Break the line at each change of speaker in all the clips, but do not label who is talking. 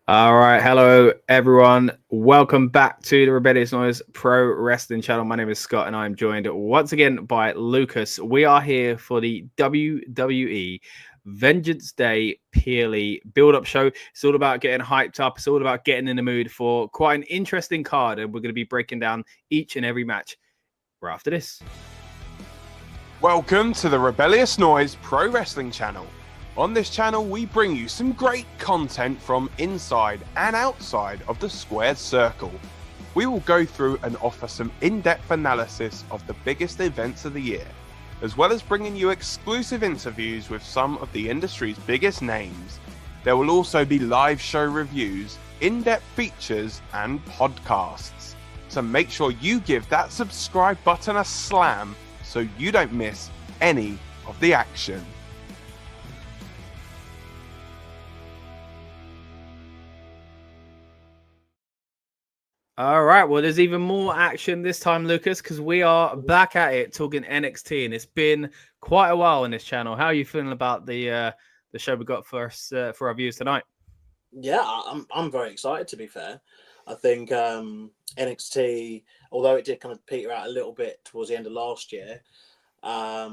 All right, hello everyone. Welcome back to the Rebellious Noise Pro Wrestling channel. My name is Scott, and I'm joined once again by Lucas. We are here for the WWE Vengeance Day PLE build-up show. It's all about getting hyped up. It's all about getting in the mood for quite an interesting card, and we're going to be breaking down each and every match right after this.
Welcome to the Rebellious Noise Pro Wrestling channel. On this channel, we bring you some great content from inside and outside of the squared circle. We will go through and offer some in-depth analysis of the biggest events of the year, as well as bringing you exclusive interviews with some of the industry's biggest names. There will also be live show reviews, in-depth features, and podcasts. So make sure you give that subscribe button a slam so you don't miss any of the action.
All right, well, there's even more action this time, Lucas, because we are back at it talking NXT, and it's been quite a while on this channel. How are you feeling about the show we got for us for our viewers tonight?
Yeah, I'm very excited. To be fair, I think NXT, although it did kind of peter out a little bit towards the end of last year, I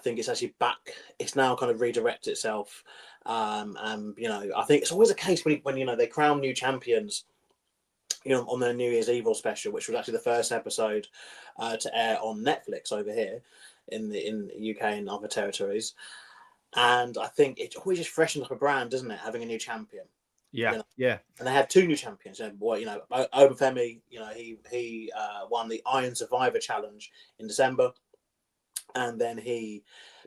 think it's actually back. It's now kind of redirected itself, and I think it's always a case when they crown new champions. On their New Year's Eve special, which was actually the first episode to air on Netflix over here in the UK and other territories. And I think it always just freshens up a brand, doesn't it? Having a new champion.
Yeah.
And they had two new champions. Oba Femi, he won the Iron Survivor Challenge in December, and then he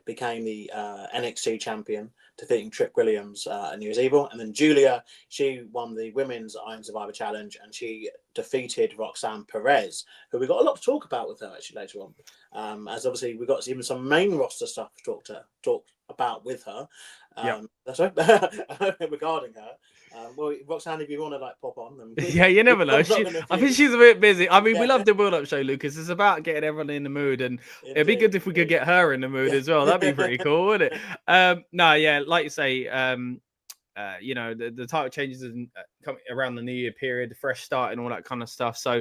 became the NXT champion, defeating Trick Williams at New Year's Eve. And then Giulia, she won the Women's Iron Survivor Challenge, and she defeated Roxanne Perez, who we got a lot to talk about with her actually later on. As obviously we got even some main roster stuff to talk about with her. That's right. Regarding her. Well, Roxanne, if you want to pop on, then
yeah, you never know. I think she's a bit busy. I mean, we love the build-up show, Lucas. It's about getting everyone in the mood, and it'd be good if we could get her in the mood as well. That'd be pretty cool, wouldn't it? No, yeah, like you say, the title changes coming around the New Year period, the fresh start and all that kind of stuff. So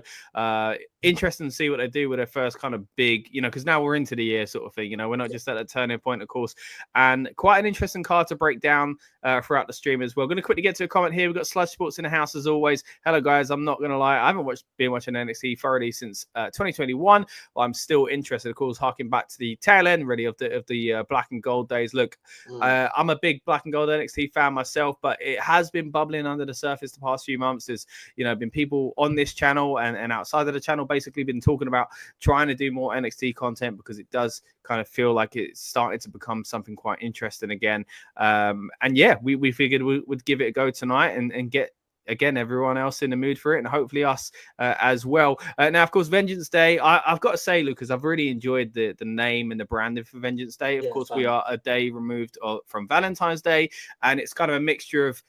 interesting to see what they do with their first kind of big, because now we're into the year sort of thing. We're not just at a turning point, of course, and quite an interesting card to break down throughout the stream as well. Going to quickly get to a comment here. We've got Sludge Sports in the house as always. Hello guys, I'm not going to lie, I haven't been watching NXT thoroughly since 2021. But I'm still interested, of course, harking back to the tail end really of the black and gold days. Look, I'm a big black and gold NXT fan myself, but it has been bubbling under the surface the past few months. There's been people on this channel and outside of the channel basically been talking about trying to do more NXT content, because it does kind of feel like it's starting to become something quite interesting again. And yeah, we figured we would give it a go tonight and get again everyone else in the mood for it, and hopefully us as well. Now, of course, Vengeance Day, I've got to say, Lucas, I've really enjoyed the name and the branding for Vengeance Day. Of course, we are a day removed from Valentine's Day, and it's kind of a mixture of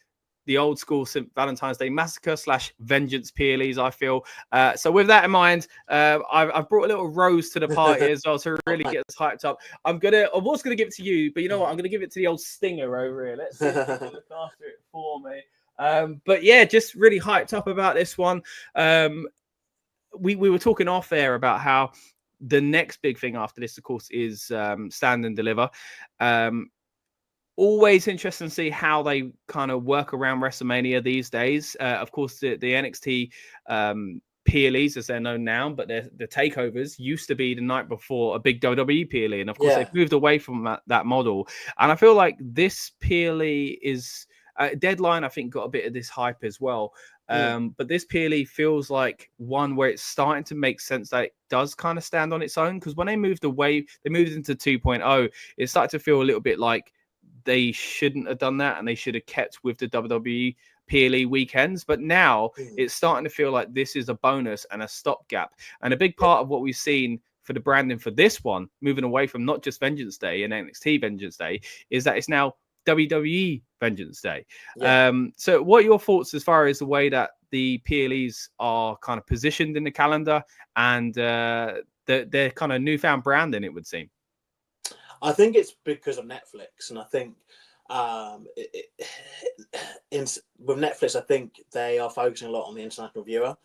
the old school Valentine's Day Massacre / Vengeance PLEs, I feel. So with that in mind, I've brought a little rose to the party as well to really get us hyped up. I was going to give it to you, but you know what? I'm going to give it to the old Stinger over here. Let's see if he can look after it for me. But yeah, just really hyped up about this one. We were talking off air about how the next big thing after this, of course, is Stand and Deliver. Always interesting to see how they kind of work around WrestleMania these days. Of course, the NXT PLEs, as they're known now, but the takeovers used to be the night before a big WWE PLE, and of course they've moved away from that model. And I feel like this PLE is Deadline. I think got a bit of this hype as well. But this PLE feels like one where it's starting to make sense that it does kind of stand on its own, because when they moved into 2.0, it started to feel a little bit like they shouldn't have done that, and they should have kept with the WWE PLE weekends. But now it's starting to feel like this is a bonus and a stopgap. And a big part of what we've seen for the branding for this one, moving away from not just Vengeance Day and NXT Vengeance Day, is that it's now WWE Vengeance Day. So what are your thoughts as far as the way that the PLEs are kind of positioned in the calendar and their kind of newfound branding, it would seem?
I think it's because of Netflix, and I think with Netflix, I think they are focusing a lot on the international viewer,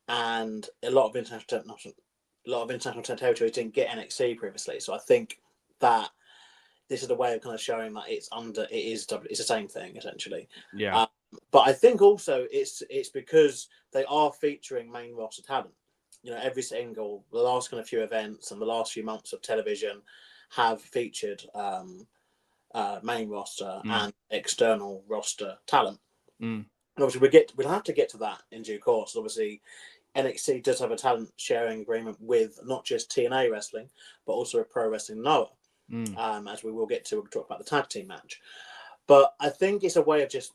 and a lot of international territories didn't get NXT previously. So I think that this is a way of kind of showing that it's the same thing essentially.
Yeah.
But I think also it's because they are featuring main roster talent. You know, every single, the last kind of few events and the last few months of television have featured main roster and external roster talent. And obviously we'll have to get to that in due course. Obviously, NXT does have a talent sharing agreement with not just TNA Wrestling, but also a Pro Wrestling Noah. As we will get to, we'll talk about the tag team match. But I think it's a way of just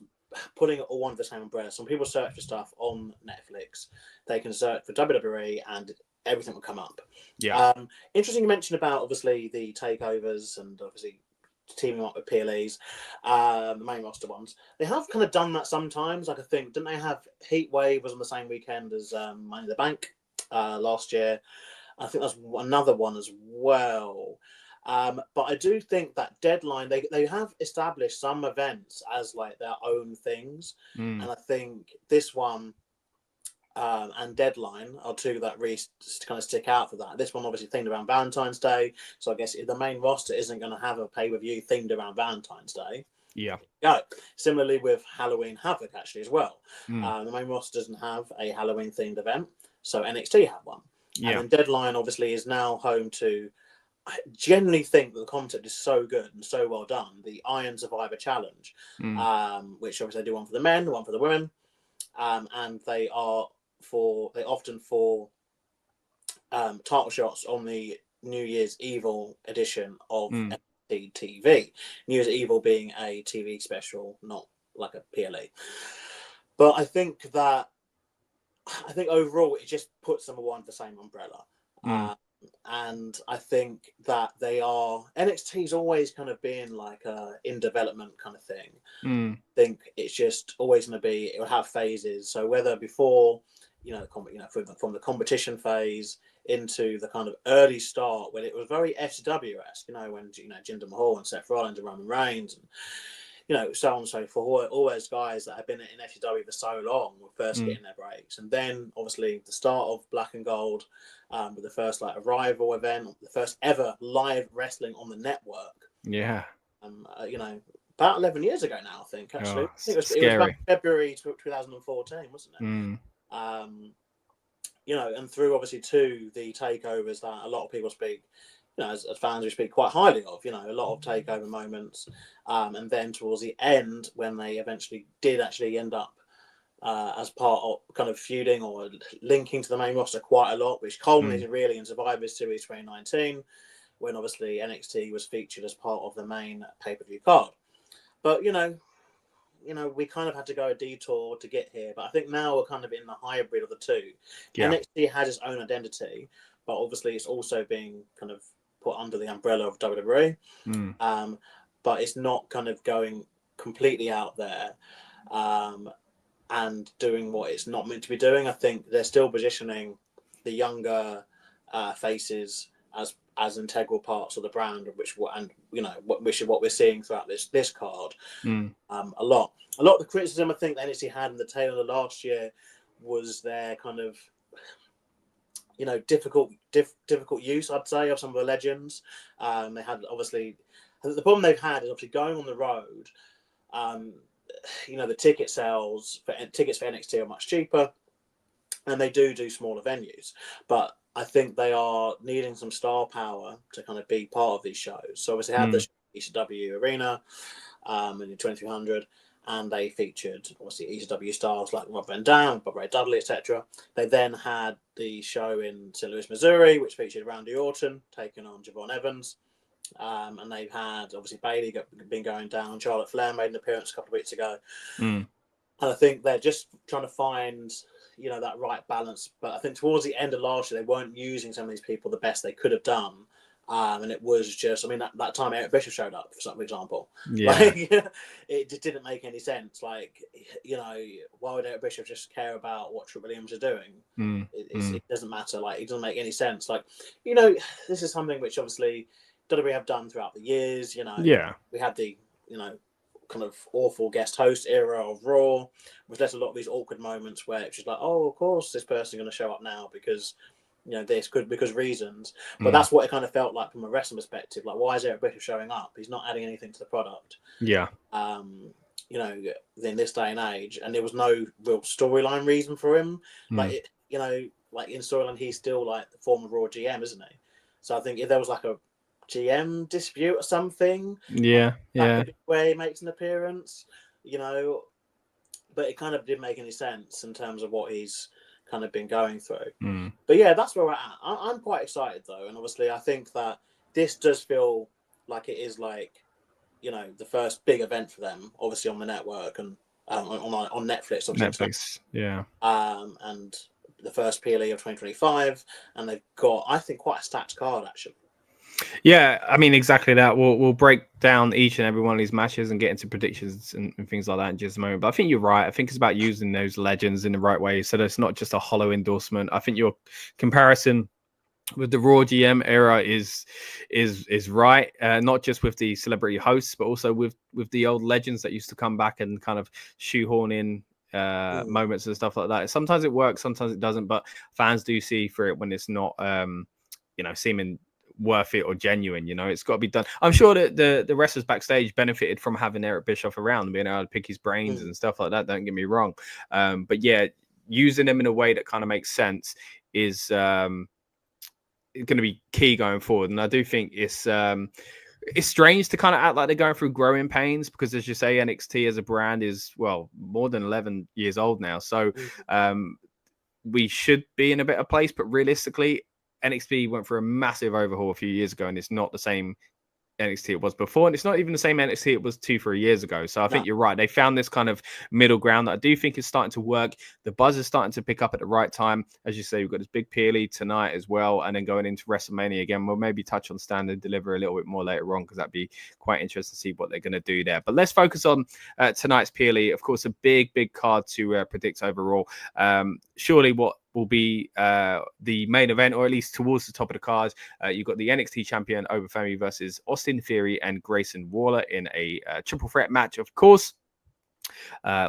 putting it all under the same umbrella. Some people search for stuff on Netflix. They can search for WWE and everything will come up.
Yeah.
Interesting you mentioned about, obviously, the takeovers and obviously teaming up with PLEs, the main roster ones. They have kind of done that sometimes. Like, I think, didn't they have Heat Wave was on the same weekend as Money in the Bank last year? I think that's another one as well. But I do think that Deadline, they have established some events as like their own things. And I think this one and Deadline are two that really kind of stick out for that. This one obviously themed around Valentine's Day. So I guess if the main roster isn't going to have a pay-per-view themed around Valentine's Day.
Yeah.
Go. Similarly with Halloween Havoc actually as well. The main roster doesn't have a Halloween themed event. So NXT have one.
Yeah.
And then Deadline obviously is now home to, I genuinely think that the concept is so good and so well done. The Iron Survivor Challenge, which obviously they do one for the men, one for the women, and they often for title shots on the New Year's Evil edition of NXT TV. New Year's Evil being a TV special, not like a PLE. But I think overall it just puts them all under the same umbrella. And I think that NXT's always kind of been like a in development kind of thing. I think it's just always going to be, it will have phases. So whether before, from the competition phase into the kind of early start when it was very FCW-esque, when, Jinder Mahal and Seth Rollins and Roman Reigns and, so on and so forth. All those guys that have been in FCW for so long were first getting their breaks. And then, obviously, the start of Black and Gold with the first, Arrival event, the first ever live wrestling on the network.
Yeah.
About 11 years ago now, I think, actually.
Oh,
I think it was
scary.
about February 2014, wasn't it? And through, obviously, to the takeovers that a lot of people speak, as fans we speak quite highly of, a lot of takeover moments. And then towards the end, when they eventually did actually end up as part of kind of feuding or linking to the main roster quite a lot, which culminated really in Survivor Series 2019, when obviously NXT was featured as part of the main pay-per-view card. But, we kind of had to go a detour to get here. But I think now we're kind of in the hybrid of the two. Yeah. NXT has its own identity, but obviously it's also being kind of put under the umbrella of WWE. But it's not kind of going completely out there and doing what it's not meant to be doing. I think they're still positioning the younger faces as integral parts of the brand, which is what we're seeing throughout this card. A lot of the criticism I think that NXT had in the tail of the last year was their kind of difficult use, I'd say, of some of the legends. They had obviously the problem they've had is obviously going on the road. The ticket sales for tickets for NXT are much cheaper, and they do smaller venues. But I think they are needing some star power to kind of be part of these shows. So obviously, had the ECW Arena in the 2300. And they featured, obviously, ECW stars like Rob Van Dam, Bob Ray Dudley, etc. They then had the show in St. Louis, Missouri, which featured Randy Orton taking on Javon Evans. And they've had, obviously, Bayley been going down. Charlotte Flair made an appearance a couple of weeks ago. And I think they're just trying to find, that right balance. But I think towards the end of last year, they weren't using some of these people the best they could have done. And it was just, that time Eric Bishop showed up, for example.
Yeah.
It just didn't make any sense. Why would Eric Bishop just care about what Trick Williams are doing? It doesn't matter. It doesn't make any sense. This is something which obviously WWE have done throughout the years. We had the, kind of awful guest host era of Raw, which led to a lot of these awkward moments where it's just like, oh, of course this person's going to show up now because because reasons. But that's what it kind of felt like from a wrestling perspective. Like, why is Eric Bischoff showing up? He's not adding anything to the product.
Yeah.
In this day and age, and there was no real storyline reason for him. Like in storyline, he's still like the former Raw GM, isn't he? So I think if there was like a GM dispute or something,
that
could be where he makes an appearance, but it kind of didn't make any sense in terms of what he's kind of been going through. But yeah, that's where we're at. I'm quite excited though, and obviously I think that this does feel like it is like the first big event for them, obviously on the network and on Netflix.
Netflix,
and the first PLE of 2025, and they've got, I think, quite a stacked card actually.
Yeah, I mean, exactly that. We'll break down each and every one of these matches and get into predictions and things like that in just a moment. But I think you're right. I think it's about using those legends in the right way, so that it's not just a hollow endorsement. I think your comparison with the Raw GM era is right, not just with the celebrity hosts, but also with the old legends that used to come back and kind of shoehorn in moments and stuff like that. Sometimes it works, sometimes it doesn't, but fans do see through it when it's not seeming worth it or genuine. It's got to be done. I'm sure that the wrestlers backstage benefited from having Eric Bischoff around and being able to pick his brains and stuff like that, don't get me wrong, but yeah, using them in a way that kind of makes sense is going to be key going forward. And I do think it's strange to kind of act like they're going through growing pains, because as you say, NXT as a brand is more than 11 years old now, so we should be in a better place. But realistically, NXT went through a massive overhaul a few years ago, and it's not the same NXT it was before, and it's not even the same NXT it was 2-3 years ago. So I think you're right. They found this kind of middle ground that I do think is starting to work. The buzz is starting to pick up at the right time. As you say, we've got this big PLE tonight as well, and then going into WrestleMania again. We'll maybe touch on Stand and Deliver a little bit more later on, because that'd be quite interesting to see what they're going to do there. But let's focus on tonight's PLE. Of course, a big card to predict overall. Surely what will be the main event, or at least towards the top of the card. You've got the NXT champion Oba Femi versus Austin Theory and Grayson Waller in a triple threat match, of course.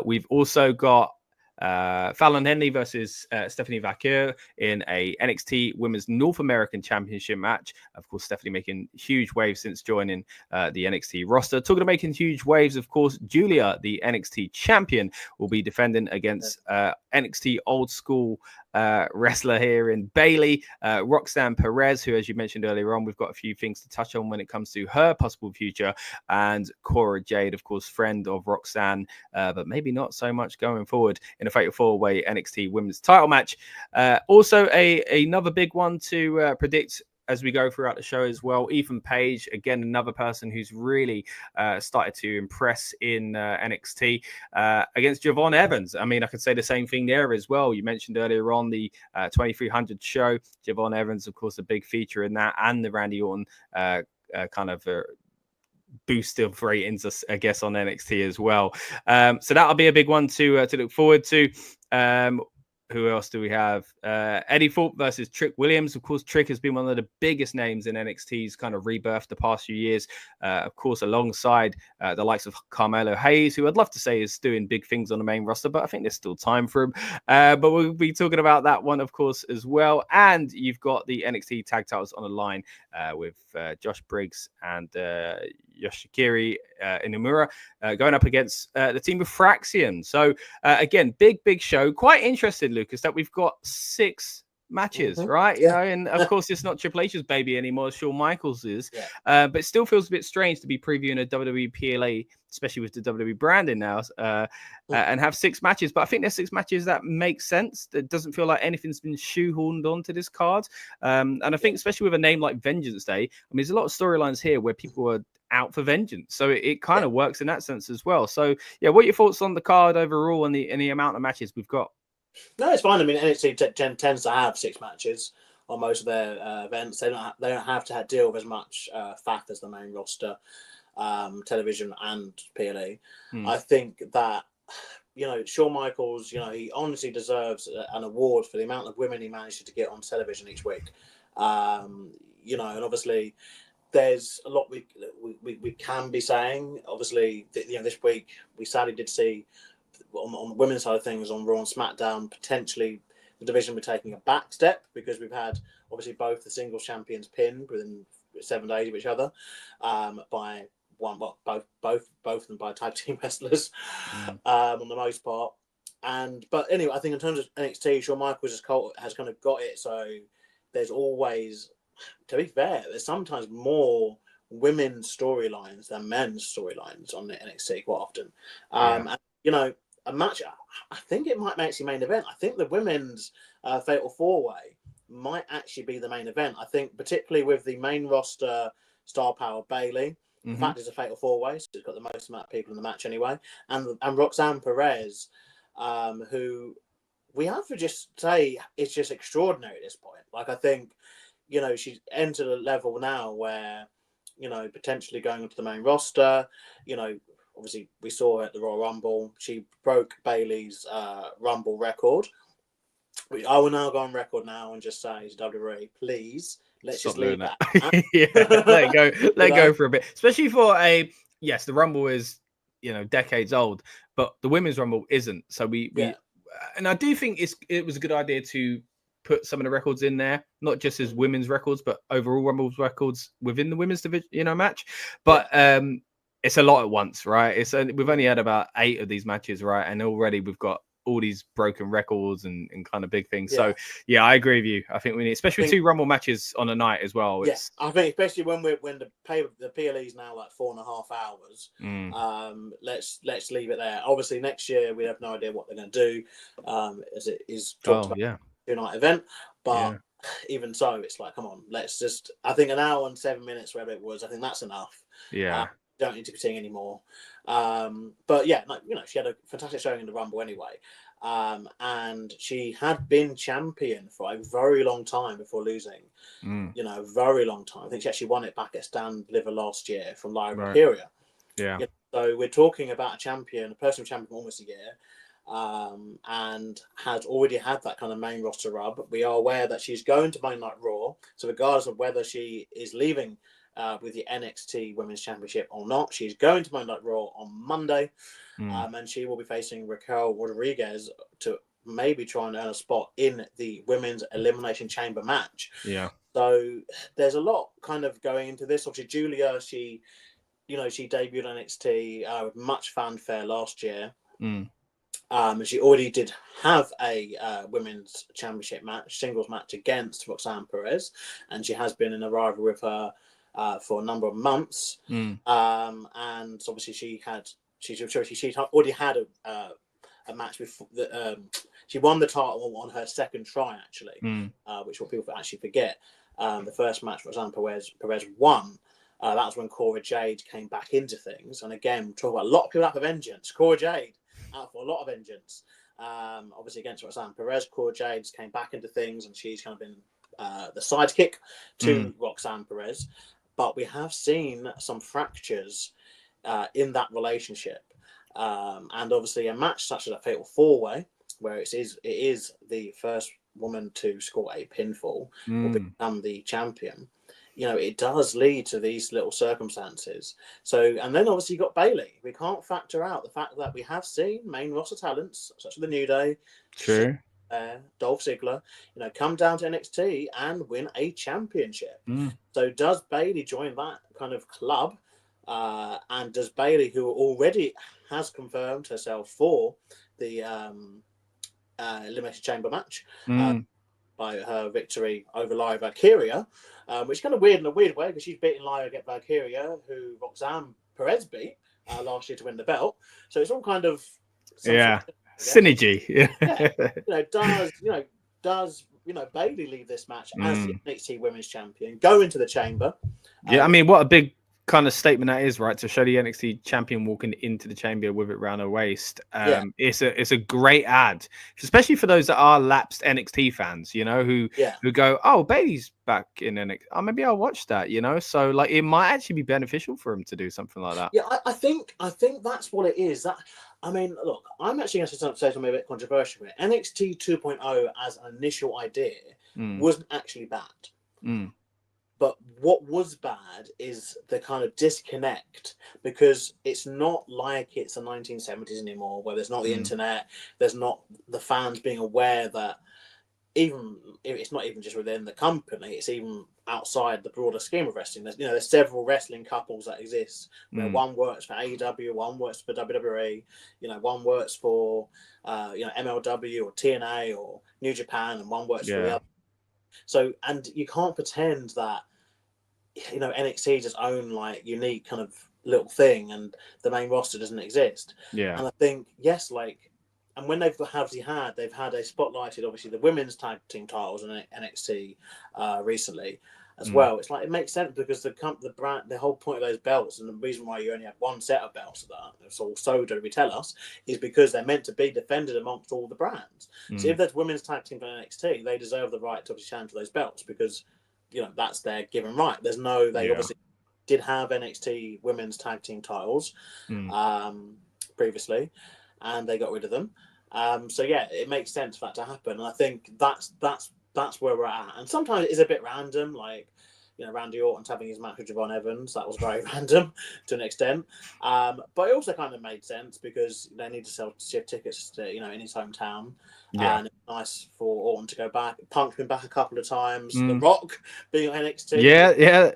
We've also got Fallon Henley versus Stephanie Vaquer in a NXT Women's North American Championship match. Of course, Stephanie making huge waves since joining the NXT roster. Talking about making huge waves, of course, Giulia, the NXT champion, will be defending against NXT old school wrestler here in Bayley, Roxanne Perez, who, as you mentioned earlier on, we've got a few things to touch on when it comes to her possible future, and Cora Jade, of course, friend of Roxanne, but maybe not so much going forward in a Fatal 4-Way NXT Women's title match. Also, another big one to predict as we go throughout the show as well. Ethan Page, again, another person who's really started to impress in NXT against Javon Evans. I mean, I could say the same thing there as well. You mentioned earlier on the 2300 show. Javon Evans, of course, a big feature in that, and the Randy Orton kind of boost of ratings, I guess, on NXT as well. So that'll be a big one to look forward to. Who else do we have? Eddie Thorpe versus Trick Williams. Of course, Trick has been one of the biggest names in NXT's kind of rebirth the past few years. Of course, alongside the likes of Carmelo Hayes, who I'd love to say is doing big things on the main roster, but I think there's still time for him. But we'll be talking about that one, of course, as well. And you've got the NXT tag titles on the line with Josh Briggs and Yoshiki Inamura going up against the team of Axiom. So again, big show. Quite interested, Lucas, that we've got 6 matches, right?
Yeah.
And of course, it's not Triple H's baby anymore, Shawn Michaels is. Yeah. But it still feels a bit strange to be previewing a WWE PLE, especially with the WWE branding now, and have 6 matches. But I think there's 6 matches that make sense. It doesn't feel like anything's been shoehorned onto this card. And I think especially with a name like Vengeance Day, I mean, there's a lot of storylines here where people are out for vengeance. So it kind of works in that sense as well. So yeah, what are your thoughts on the card overall and the amount of matches we've got?
No, it's fine. I mean, NXT tends to have 6 matches on most of their events. They don't have to deal with as much faff as the main roster, television and PLE. I think that Shawn Michaels, he honestly deserves an award for the amount of women he managed to get on television each week. And obviously there's a lot we can be saying. Obviously, this week we sadly did see on the women's side of things on Raw and SmackDown potentially the division be taking a back step because we've had obviously both the singles champions pinned within 7 days of each other by both of them by tag team wrestlers on the most part. But anyway, I think in terms of NXT, Shawn Michaels has kind of got it. So there's always, to be fair, there's sometimes more women's storylines than men's storylines on the NXT quite often. And, a match, I think it might make the main event. I think the women's Fatal 4-Way might actually be the main event. I think particularly with the main roster star power Bayley, the fact it's a Fatal 4-Way, so it's got the most amount of people in the match anyway, and Roxanne Perez, who we have to just say is just extraordinary at this point. Like, I think, she's entered a level now where, potentially going into the main roster, obviously we saw her at the Royal Rumble. She broke Bayley's Rumble record. I will now go on record now and just say to WWE, please, let's
Stop
just leave
that.
that.
Let it go. Let it go for a bit. Especially for the Rumble is, decades old, but the Women's Rumble isn't. So and I do think it was a good idea to put some of the records in there, not just as women's records, but overall Rumble's records within the women's division, match. But it's a lot at once, right? We've only had about 8 of these matches, right? And already we've got all these broken records and kind of big things. So I agree with you. I think we need, especially 2 Rumble matches on a night as well.
Yes, I think especially when the PLE is now like 4.5 hours. Let's leave it there. Obviously next year we have no idea what they're going to do, as it is talked about 2-night event. But even so, it's like, come on, let's just. I think an hour and 7 minutes, wherever it was, I think that's enough.
Yeah.
Don't need to be seeing anymore. But yeah, she had a fantastic showing in the Rumble anyway. And she had been champion for a very long time before losing. Very long time. I think she actually won it back at Stand Deliver last year from Lyra Valkyria.
Yeah.
So we're talking about a personal champion for almost a year. And has already had that kind of main roster rub. We are aware that she's going to Monday Night Raw. So regardless of whether she is leaving with the NXT Women's Championship or not, she's going to Monday Night Raw on Monday, and she will be facing Raquel Rodriguez to maybe try and earn a spot in the Women's Elimination Chamber match.
Yeah.
So there's a lot kind of going into this. Obviously, Giulia, she debuted on NXT with much fanfare last year. And she already did have a Women's Championship match, singles match against Roxanne Perez, and she has been in a rivalry with her for a number of months. And obviously she already had a match before. She won the title on her second try, actually, which what people actually forget. The first match Roxanne Perez won. That was when Cora Jade came back into things. And again, talk about a lot of people out for vengeance. Cora Jade out for a lot of vengeance. Obviously against Roxanne Perez, Cora Jade came back into things, and she's kind of been the sidekick to Roxanne Perez. But we have seen some fractures in that relationship. And obviously a match such as a Fatal 4-Way, where it is the first woman to score a pinfall or become the champion, it does lead to these little circumstances. So, and then obviously you got Bayley. We can't factor out the fact that we have seen main roster talents such as the New Day, Dolph Ziggler, come down to NXT and win a championship. So does Bayley join that kind of club? And does Bayley, who already has confirmed herself for the Elimination Chamber match by her victory over Lyra Valkyria, which is kind of weird in a weird way because she's beating Lyra against Valkyria, who Roxanne Perez beat last year to win the belt. So it's all kind of
synergy.
Does Bayley leave this match as the NXT Women's Champion, go into the chamber?
I mean, what a big kind of statement that is, right? To show the NXT champion walking into the chamber with it around her waist. It's a great ad, especially for those that are lapsed NXT fans, who go, oh, Bayley's back in NXT. Oh, maybe I'll watch that, So like, it might actually be beneficial for him to do something like that.
Yeah, I think that's what it is. I mean, look, I'm actually going to say something a bit controversial here. NXT 2.0 as an initial idea wasn't actually bad. But what was bad is the kind of disconnect, because it's not like it's the 1970s anymore, where there's not the internet, there's not the fans being aware that, even it's not even just within the company, it's even outside the broader scheme of wrestling. There's several wrestling couples that exist where one works for AEW, one works for WWE, one works for MLW or TNA or New Japan, and one works for the other. So, and you can't pretend that NXT just own like unique kind of little thing and the main roster doesn't exist.
Yeah.
And I think, yes, and when they've had a spotlighted, obviously, the women's tag team titles in NXT recently as well. It's like, it makes sense, because the brand, the whole point of those belts, and the reason why you only have one set of belts of that, so we tell us, is because they're meant to be defended amongst all the brands. So if there's women's tag team for NXT, they deserve the right to obviously challenge those belts, because that's their given right. They obviously did have NXT women's tag team titles previously, and they got rid of them. So yeah, it makes sense for that to happen. And I think that's where we're at. And sometimes it is a bit random, like Randy Orton's having his match with Javon Evans. That was very random to an extent. But it also kind of made sense, because they need to sell tickets to in his hometown.
Yeah.
And it's nice for Orton to go back. Punk's been back a couple of times. The Rock being on NXT.
Yeah.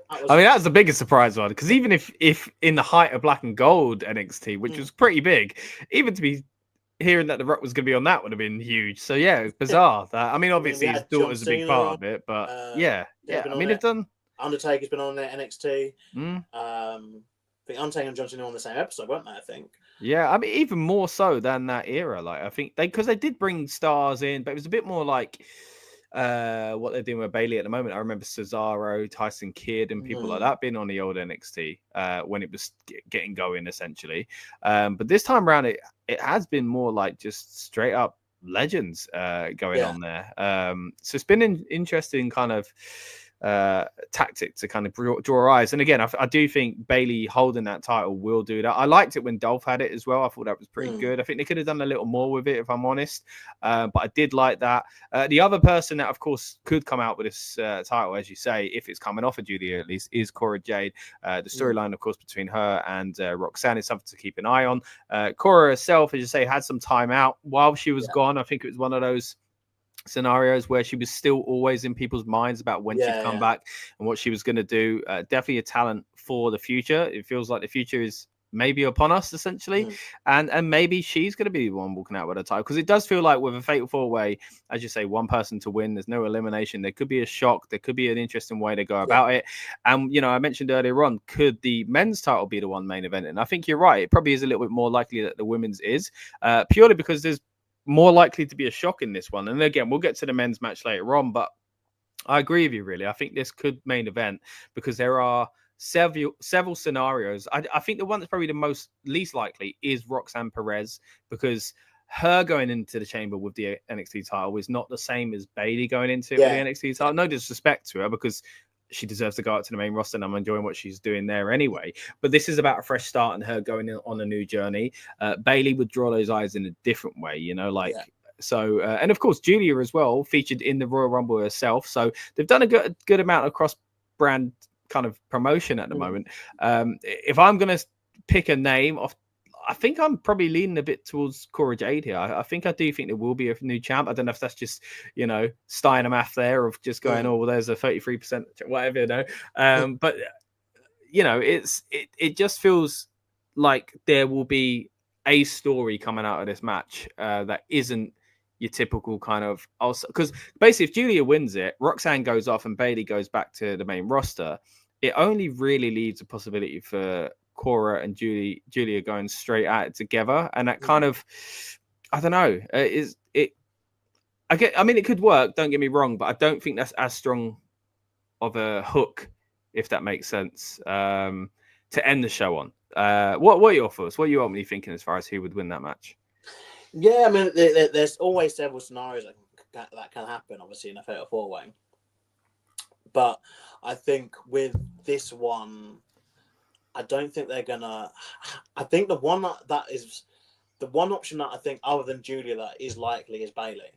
That was the biggest surprise one, because even if in the height of Black and Gold NXT, which was pretty big, even to be hearing that The Rock was going to be on that would have been huge. So yeah, it's bizarre. That, I mean, obviously his daughter's a big part of it, but yeah. I mean, they've done.
Undertaker's been on there, NXT. I think Undertaker and John Cena were on the same episode, weren't they? I think.
Yeah, I mean, even more so than that era. Like, I think because they did bring stars in, but it was a bit more like what they're doing with Bayley at the moment. I remember Cesaro, Tyson Kidd, and people like that being on the old NXT when it was getting going, essentially. But this time around, it has been more like just straight up legends going on there. So it's been an interesting kind of tactic to kind of draw eyes. And again, I do think Bayley holding that title will do that. I liked it when Dolph had it as well. I thought that was pretty good. I think they could have done a little more with it, if I'm honest. But I did like that. The other person that, of course, could come out with this title, as you say, if it's coming off of Giulia at least, is Cora Jade. The storyline, of course, between her and Roxanne is something to keep an eye on. Cora herself, as you say, had some time out while she was gone. I think it was one of those scenarios where she was still always in people's minds about when she'd come back and what she was going to do. Definitely a talent for the future. It feels like the future is maybe upon us, essentially, and maybe she's going to be the one walking out with a title, because it does feel like with a fatal four-way, as you say, one person to win, there's no elimination, there could be a shock, there could be an interesting way to go about it. And I mentioned earlier on, could the men's title be the one main event? And I think you're right, it probably is a little bit more likely that the women's is, purely because there's more likely to be a shock in this one. And again, we'll get to the men's match later on, but I agree with you, really. I think this could main event, because there are several scenarios. I think the one that's probably the least likely is Roxanne Perez, because her going into the chamber with the NXT title is not the same as Bayley going into it with the NXT title. No disrespect to her, because she deserves to go out to the main roster, and I'm enjoying what she's doing there anyway. But this is about a fresh start and her going on a new journey. Bayley would draw those eyes in a different way, So, and of course, Giulia as well featured in the Royal Rumble herself. So they've done a good amount of cross-brand kind of promotion at the moment. If I'm going to pick a name off, I think I'm probably leaning a bit towards Cora Jade here. I think there will be a new champ. I don't know if that's just, Steiner math there of just going, oh, well, there's a 33%, whatever, but, it just feels like there will be a story coming out of this match that isn't your typical kind of, also, because basically if Giulia wins it, Roxanne goes off and Bayley goes back to the main roster, it only really leaves a possibility for Cora and Giulia going straight at it together, and that kind of, I don't know, is it? I mean, it could work. Don't get me wrong, but I don't think that's as strong of a hook, if that makes sense, to end the show on. What are your thoughts? What are you ultimately thinking as far as who would win that match?
Yeah, I mean, there's always several scenarios that can happen, obviously, in a fatal four-way. But I think with this one, I don't think they're gonna. I think the one option that I think, other than Giulia, that is likely is Bayley.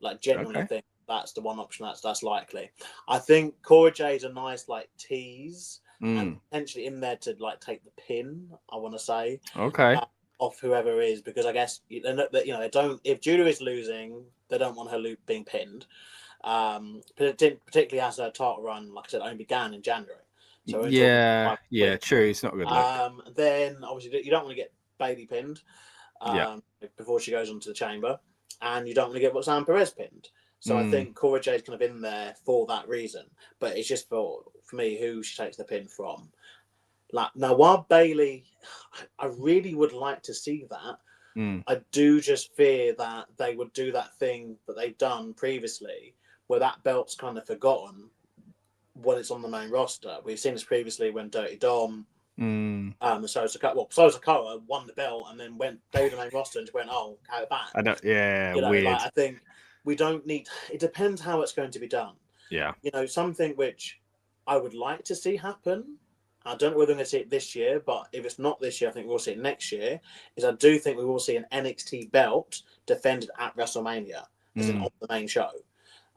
Like, genuinely think that's the one option that's likely. I think Cora Jade's a nice like tease and potentially in there to like take the pin. I want to say off whoever is, because I guess they don't. If Giulia is losing, they don't want her being pinned. Particularly as her title run, like I said, only began in January. So
true. It's not a good look.
Then obviously you don't want to get Bayley pinned before she goes onto the chamber, and you don't want to get Roxanne Perez pinned. So I think Cora Jade's kind of in there for that reason. But it's just for me who she takes the pin from. Like now, while Bayley, I really would like to see that. I do just fear that they would do that thing that they've done previously, where that belt's kind of forgotten when it's on the main roster. We've seen this previously when Dirty Dom, Sosa Cora won the belt and then went to the main roster and just went, "Oh, carry it back."
I don't. Yeah, weird.
Like, I think we don't need. It depends how it's going to be done.
Yeah,
something which I would like to see happen. I don't know whether we're going to see it this year, but if it's not this year, I think we'll see it next year. Is I do think we will see an NXT belt defended at WrestleMania, as in on the main show.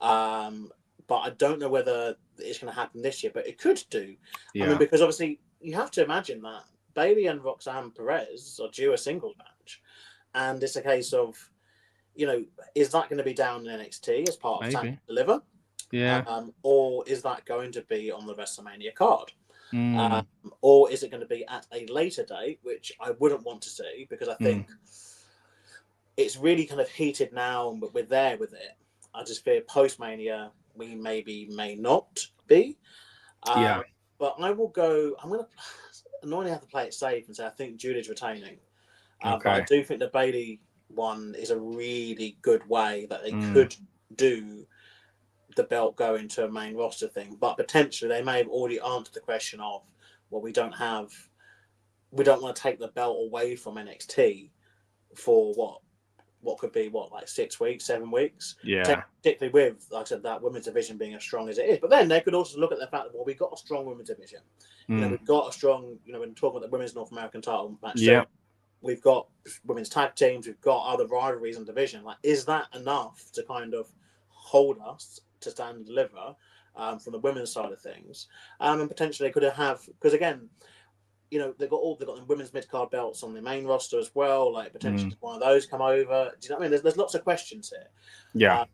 But I don't know whether it's going to happen this year, but it could do. Yeah. I mean, because obviously you have to imagine that Bayley and Roxanne Perez are due a singles match, and it's a case of, is that going to be down in NXT as part of Time to Deliver?
Yeah.
Or is that going to be on the WrestleMania card? Or is it going to be at a later date, which I wouldn't want to see, because I think it's really kind of heated now, but we're there with it. I just fear post-Mania we may not be. But I will go. I'm going to normally have to play it safe and say I think Giulia's retaining. But I do think the Bayley one is a really good way that they could do the belt go into a main roster thing. But potentially they may have already answered the question of, well, we don't want to take the belt away from NXT for what could be like 6 weeks, 7 weeks.
Yeah.
Particularly with, like I said, that women's division being as strong as it is. But then they could also look at the fact that, well, we've got a strong women's division. We've got a strong, when talking about the women's North American title match. Yeah. So we've got women's tag teams, we've got other rivalries in division. Like, is that enough to kind of hold us to stand and deliver from the women's side of things? And potentially they could have, because again, they've got the women's mid-card belts on the main roster as well. Like, potentially one of those come over. Do you know what I mean? There's lots of questions here.
Yeah.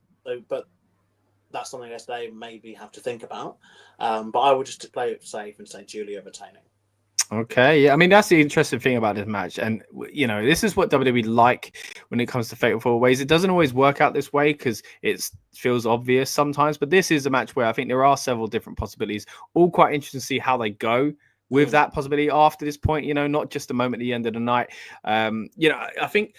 But that's something I guess they maybe have to think about. But I would just play it safe and say Giulia retaining.
Okay, yeah. I mean, that's the interesting thing about this match. And, this is what WWE like when it comes to Fatal 4-Ways. It doesn't always work out this way because it feels obvious sometimes. But this is a match where I think there are several different possibilities. All quite interesting to see how they go with that possibility after this point, not just a moment at the end of the night. I think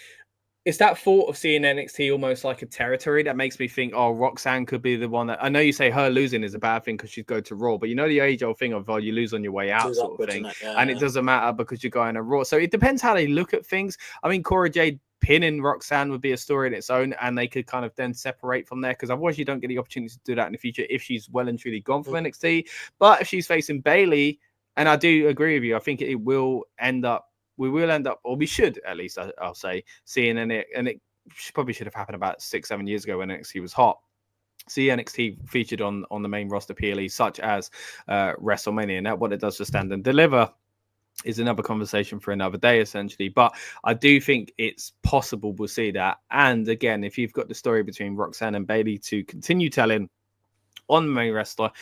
it's that thought of seeing NXT almost like a territory that makes me think, oh, Roxanne could be the one that, I know you say her losing is a bad thing because she'd go to Raw, but the age-old thing of, you lose on your way out sort of thing. It doesn't matter because you're going to Raw. So it depends how they look at things. I mean, Cora Jade pinning Roxanne would be a story in its own, and they could kind of then separate from there, because otherwise you don't get the opportunity to do that in the future if she's well and truly gone from NXT. But if she's facing Bayley, and I do agree with you, I think we will end up, or we should at least, I'll say, seeing it probably should have happened about 6-7 years ago when NXT was hot. See NXT featured on the main roster PLE, such as WrestleMania, and that what it does to stand and deliver is another conversation for another day, essentially. But I do think it's possible we'll see that. And again, if you've got the story between Roxanne and Bayley to continue telling on the main wrestler,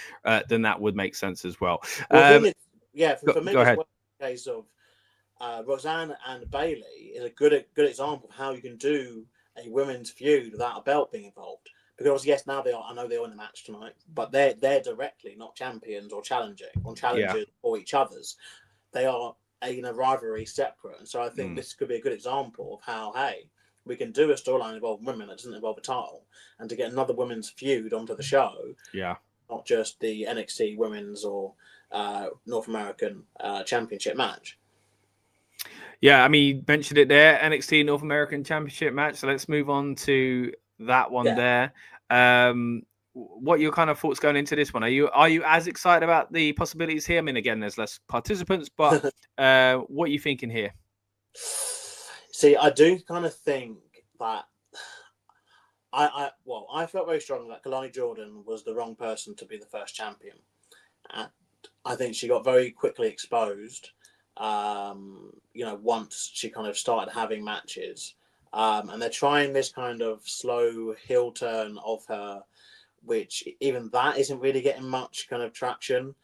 then that would make sense as well.
For me, it's a case of Roxanne and Bayley is a good example of how you can do a women's feud without a belt being involved. Because yes, now I know they're in the match tonight, but they're directly not champions or challengers for each other's. They are in a rivalry separate, and so I think this could be a good example of how we can do a storyline involving women that doesn't involve a title, and to get another women's feud onto the show. Yeah, not just the NXT Women's or North American Championship match.
Yeah, I mean, you mentioned it there, NXT North American Championship match. So let's move on to that one there. What are your kind of thoughts going into this one? Are you as excited about the possibilities here? I mean, again, there's less participants, but what are you thinking here?
See, I do kind of think that I felt very strongly that Kalani Jordan was the wrong person to be the first champion. And I think she got very quickly exposed. Once she kind of started having matches, and they're trying this kind of slow heel turn of her, which even that isn't really getting much kind of traction,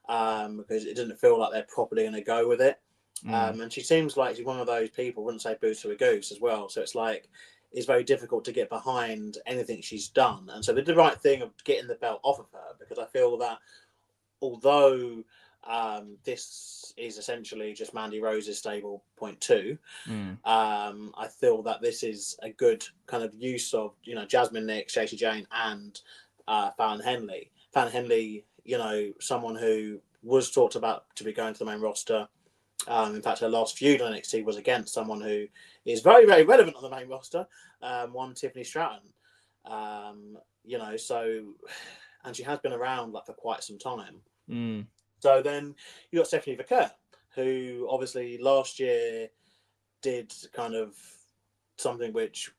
because it doesn't feel like they're properly going to go with it. And she seems like she's one of those people, wouldn't say boo to a goose as well. So it's like, it's very difficult to get behind anything she's done. And so they did the right thing of getting the belt off of her, because I feel that although this is essentially just Mandy Rose's stable point 2, I feel that this is a good kind of use of, Jasmine Nix, Stacey Jane, and Fallon Henley. Fallon Henley, someone who was talked about to be going to the main roster. In fact, her last feud on NXT was against someone who is very, very relevant on the main roster, one Tiffany Stratton. And she has been around for quite some time. So then you got Stephanie Vaquer, who obviously last year did kind of something which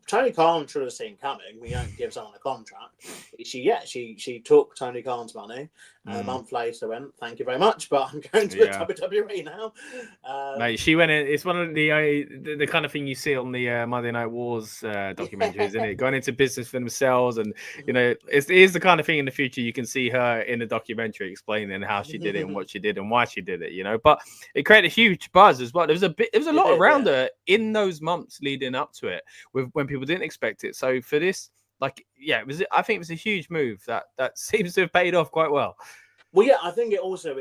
Tony Khan should have seen coming. We don't give someone a contract. She took Tony Khan's money, and a month later went, "Thank you very much, but I'm going to WWE now."
Mate, she went in. It's one of the kind of thing you see on the Monday Night Wars documentaries, isn't it? Going into business for themselves, and it is the kind of thing in the future you can see her in the documentary explaining how she did it and what she did and why she did it. But it created a huge buzz as well. There was a lot around her in those months leading up to it, when people didn't expect it. So for this, I think it was a huge move that seems to have paid off quite well.
Well, yeah, I think it also,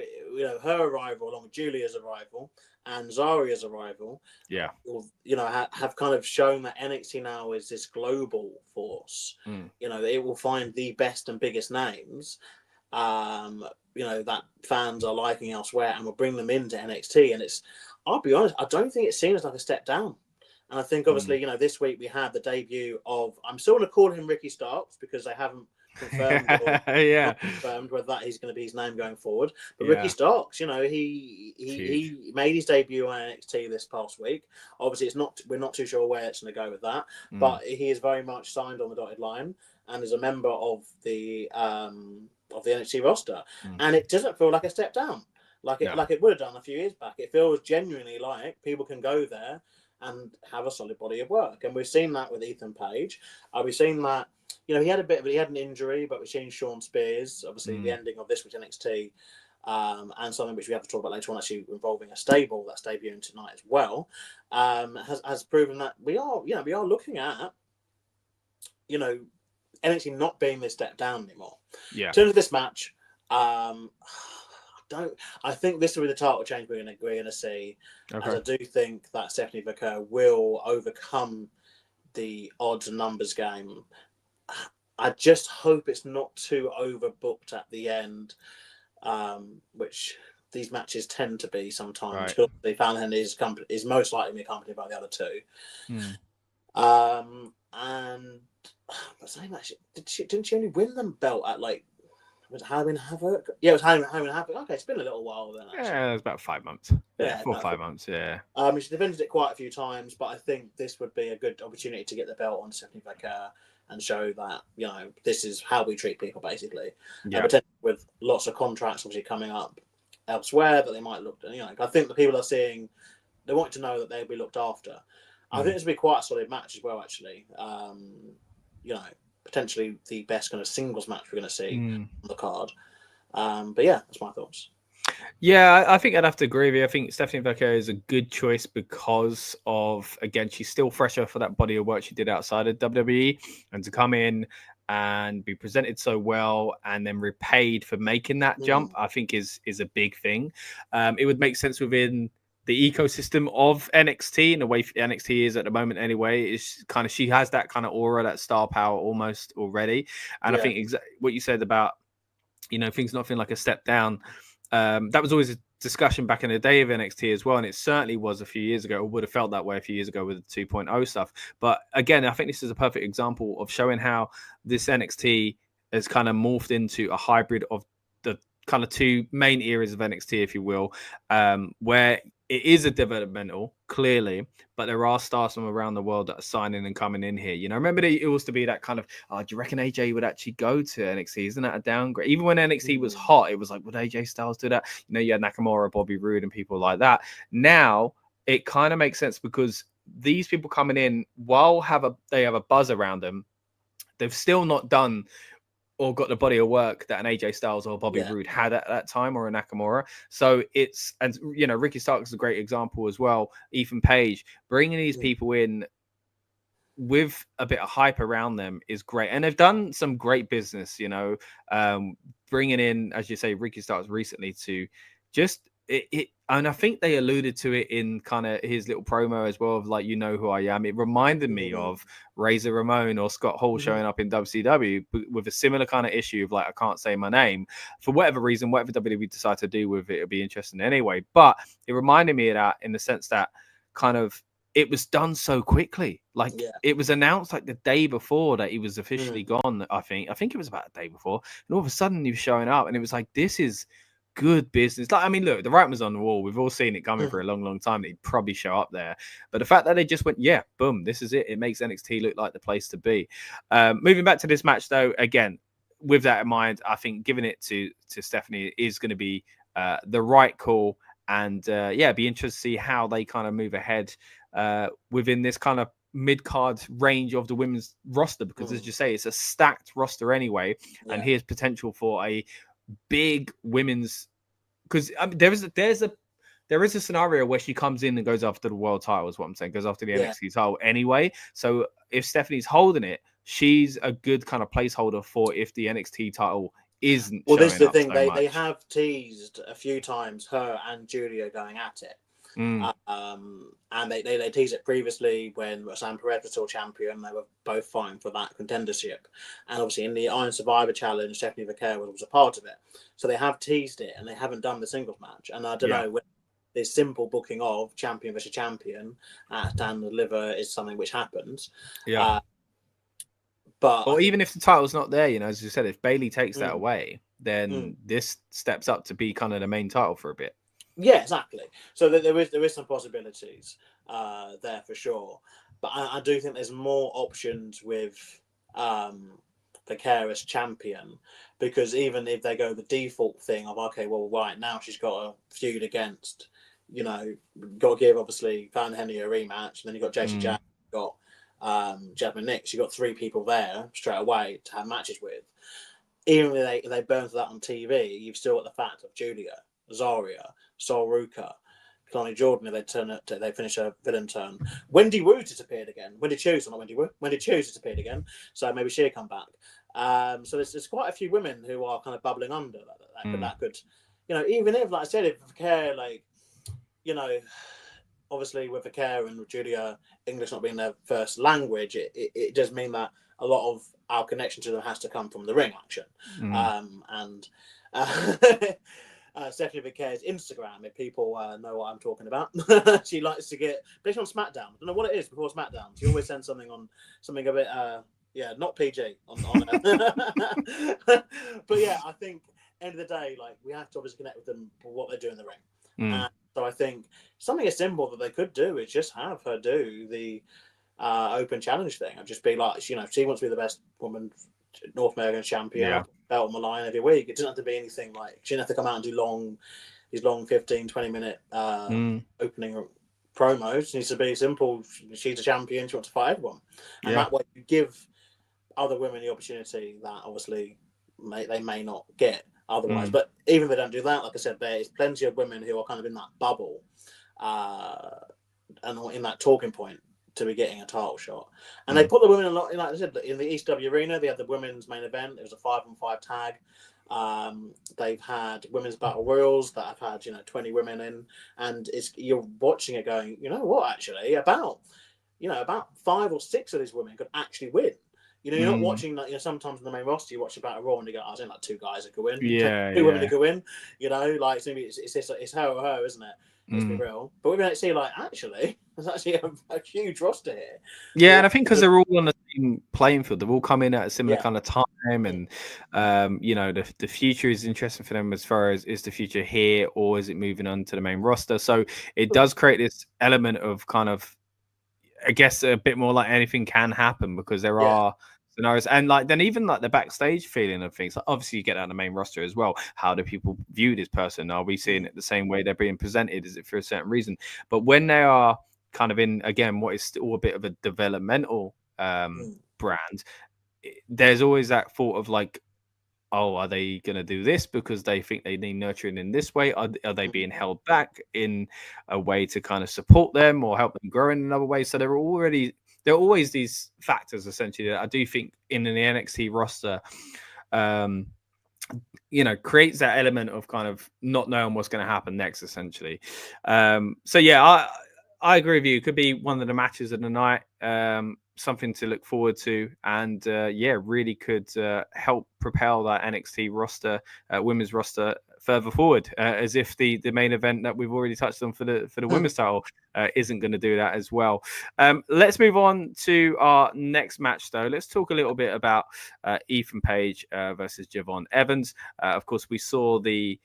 her arrival along with Giulia's arrival and Zaria's arrival, have kind of shown that NXT now is this global force. It will find the best and biggest names, that fans are liking elsewhere, and will bring them into NXT. And I'll be honest, I don't think it's seen as like a step down. And I think, obviously, this week we had the debut of, I'm still going to call him Ricky Starks, because they haven't confirmed not confirmed whether that is going to be his name going forward. But Ricky Starks, he made his debut on NXT this past week. Obviously, we're not too sure where it's going to go with that, but he is very much signed on the dotted line and is a member of the NXT roster. And it doesn't feel like a step down, like it would have done a few years back. It feels genuinely like people can go there and have a solid body of work. And we've seen that with Ethan Page. We've seen that, he had an injury, but we've seen Sean Spears, obviously the ending of this week's NXT, and something which we have to talk about later on, actually involving a stable that's debuting tonight as well, has proven that we are looking at, NXT not being this step down anymore. In terms of this match, I think this will be the title change we're going to see. As I do think that Stephanie Vaquer will overcome the odds and numbers game. I just hope it's not too overbooked at the end, which these matches tend to be sometimes. The Fallon is most likely to be accompanied by the other two. But saying that, didn't she only win the belt at was it Halloween Havoc? Yeah, it was Halloween Havoc. Okay, it's been a little while then. Actually.
Yeah, it was about 5 months. 4 or 5 months. Yeah.
She defended it quite a few times, but I think this would be a good opportunity to get the belt on Stephanie Vaquer and show that this is how we treat people, basically. Potentially with lots of contracts obviously coming up elsewhere that they might look. I think the people are seeing, they want to know that they'll be looked after. I think this will be quite a solid match as well, actually. Potentially the best kind of singles match we're going to see on the card. But yeah, that's my thoughts.
Yeah, I think I'd have to agree with you. I think Stephanie Vaquer is a good choice because of, again, she's still fresher for that body of work she did outside of WWE, and to come in and be presented so well and then repaid for making that jump, I think is a big thing. It would make sense within the ecosystem of NXT and the way NXT is at the moment anyway. Is kind of, she has that kind of aura, that star power almost already. And I think what you said about, things not feeling like a step down, that was always a discussion back in the day of NXT as well. And it certainly was a few years ago, or would have felt that way a few years ago with the 2.0 stuff. But again, I think this is a perfect example of showing how this NXT has kind of morphed into a hybrid of the kind of two main eras of NXT, if you will, where it is a developmental, clearly, but there are stars from around the world that are signing and coming in here. You know, remember it used to be that kind of, oh, do you reckon AJ would actually go to NXT? Isn't that a downgrade? Even when NXT was hot, it was like, would AJ Styles do that? You know, you had Nakamura, Bobby Roode, and people like that. Now it kind of makes sense because these people coming in, while they have a buzz around them, they've still not done or got the body of work that an AJ Styles or Bobby Roode had at that time, or a Nakamura. So it's, and you know, Ricky Starks is a great example as well. Ethan Page, bringing these people in with a bit of hype around them is great. And they've done some great business, you know, bringing in, as you say, Ricky Starks recently to just, and I think they alluded to it in kind of his little promo as well of like, you know who I am. It reminded me of Razor Ramon or Scott Hall showing up in WCW with a similar kind of issue of like, I can't say my name for whatever reason, whatever WWE decide to do with it, it'll be interesting anyway. But it reminded me of that in the sense that kind of it was done so quickly. Like it was announced like the day before that he was officially gone. I think it was about a day before, and all of a sudden he was showing up, and it was like, this is good business. Like, I mean, look, the writing was on the wall. We've all seen it coming for a long, long time. He'd probably show up there. But the fact that they just went, yeah, boom, this is it. It makes NXT look like the place to be. Moving back to this match, though, again, with that in mind, I think giving it to Stephanie is going to be the right call. And be interested to see how they kind of move ahead within this kind of mid-card range of the women's roster. Because as you say, it's a stacked roster anyway. And here's potential for a big women's, because I mean, there is a scenario where she comes in and goes after the world title, is what I'm saying, goes after the NXT title anyway. So if Stephanie's holding it, she's a good kind of placeholder for if the NXT title isn't.
Well, this is the thing,
so
they have teased a few times her and Giulia going at it. And they teased it previously when Roxanne Perez was still champion. They were both fighting for that contendership, and obviously in the Iron Survivor Challenge, Stephanie Vaquer was a part of it. So they have teased it, and they haven't done the singles match. And I don't know when this simple booking of champion versus champion at Stand and Deliver is something which happens. But
or even if the title's not there, you know, as you said, if Bayley takes that away, then this steps up to be kind of the main title for a bit.
Yeah, exactly. So there is some possibilities there for sure. But I do think there's more options with Vaquer as champion, because even if they go the default thing of, okay, well, right now she's got a feud against, you know, got to give obviously Fallon Henley a rematch, and then you got JC Jack, got Jasmine Nix, you got three people there straight away to have matches with. Even if they burn that on TV, you've still got the fact of Giulia, Zarya, Sol Ruka, Connie Jordan, if they finish a villain turn. Wendy Wu disappeared again. Wendy Chu's disappeared again. So maybe she'll come back. So there's quite a few women who are kind of bubbling under that could, you know, even if, like I said, if Vaquer, like, you know, obviously with Vaquer and with Giulia, English not being their first language, it does mean that a lot of our connection to them has to come from the ring action. Stephanie Vaquer's Instagram, if people know what I'm talking about. She likes to get, based on SmackDown, I don't know what it is before SmackDown, she always sends something on something a bit not PG on but yeah, I think end of the day, like, we have to obviously connect with them for what they do in the ring. So I think something as simple that they could do is just have her do the open challenge thing, and just be like, you know, she wants to be the best woman North American champion, belt on the line every week. It doesn't have to be anything like, she doesn't have to come out and do these long 15-20 minute opening promos. It needs to be simple. She's a champion, she wants to fight everyone, and that way you give other women the opportunity that obviously they may not get otherwise. But even if they don't do that, like I said, there's plenty of women who are kind of in that bubble and in that talking point to be getting a title shot. And they put the women a lot, like I said, in the East W Arena, they had the women's main event. It was a 5-on-5 tag. They've had women's battle royals that have had, you know, 20 women in, and you're watching it going, you know what, actually, about 5 or 6 of these women could actually win. You know, you're not watching, like, you know, sometimes in the main roster, you watch about a Raw and you go, I think like 2 guys that could win. 2 women that could win. You know, like, it's her or her, isn't it? Let's be real. But we've been able to see, like, actually, there's actually a huge roster here.
Yeah, and I think because they're all on the same playing field, they've all come in at a similar kind of time, and you know, the future is interesting for them as far as is the future here or is it moving on to the main roster. So it does create this element of kind of, I guess, a bit more like anything can happen because there are scenarios, and like then even like the backstage feeling of things. Like, obviously, you get on the main roster as well. How do people view this person? Are we seeing it the same way they're being presented? Is it for a certain reason? But when they are kind of in again what is still a bit of a developmental brand, there's always that thought of like, oh, are they going to do this because they think they need nurturing in this way? Are they being held back in a way to kind of support them or help them grow in another way? So there are always these factors essentially that I do think in the NXT roster, you know, creates that element of kind of not knowing what's going to happen next, essentially. So yeah, I agree with you. It could be one of the matches of the night. Something to look forward to, and yeah, really could help propel that NXT roster, women's roster, further forward. As if the main event that we've already touched on for the women's title isn't going to do that as well. Let's move on to our next match, though. Let's talk a little bit about Ethan Page versus Javon Evans. Of course, we saw the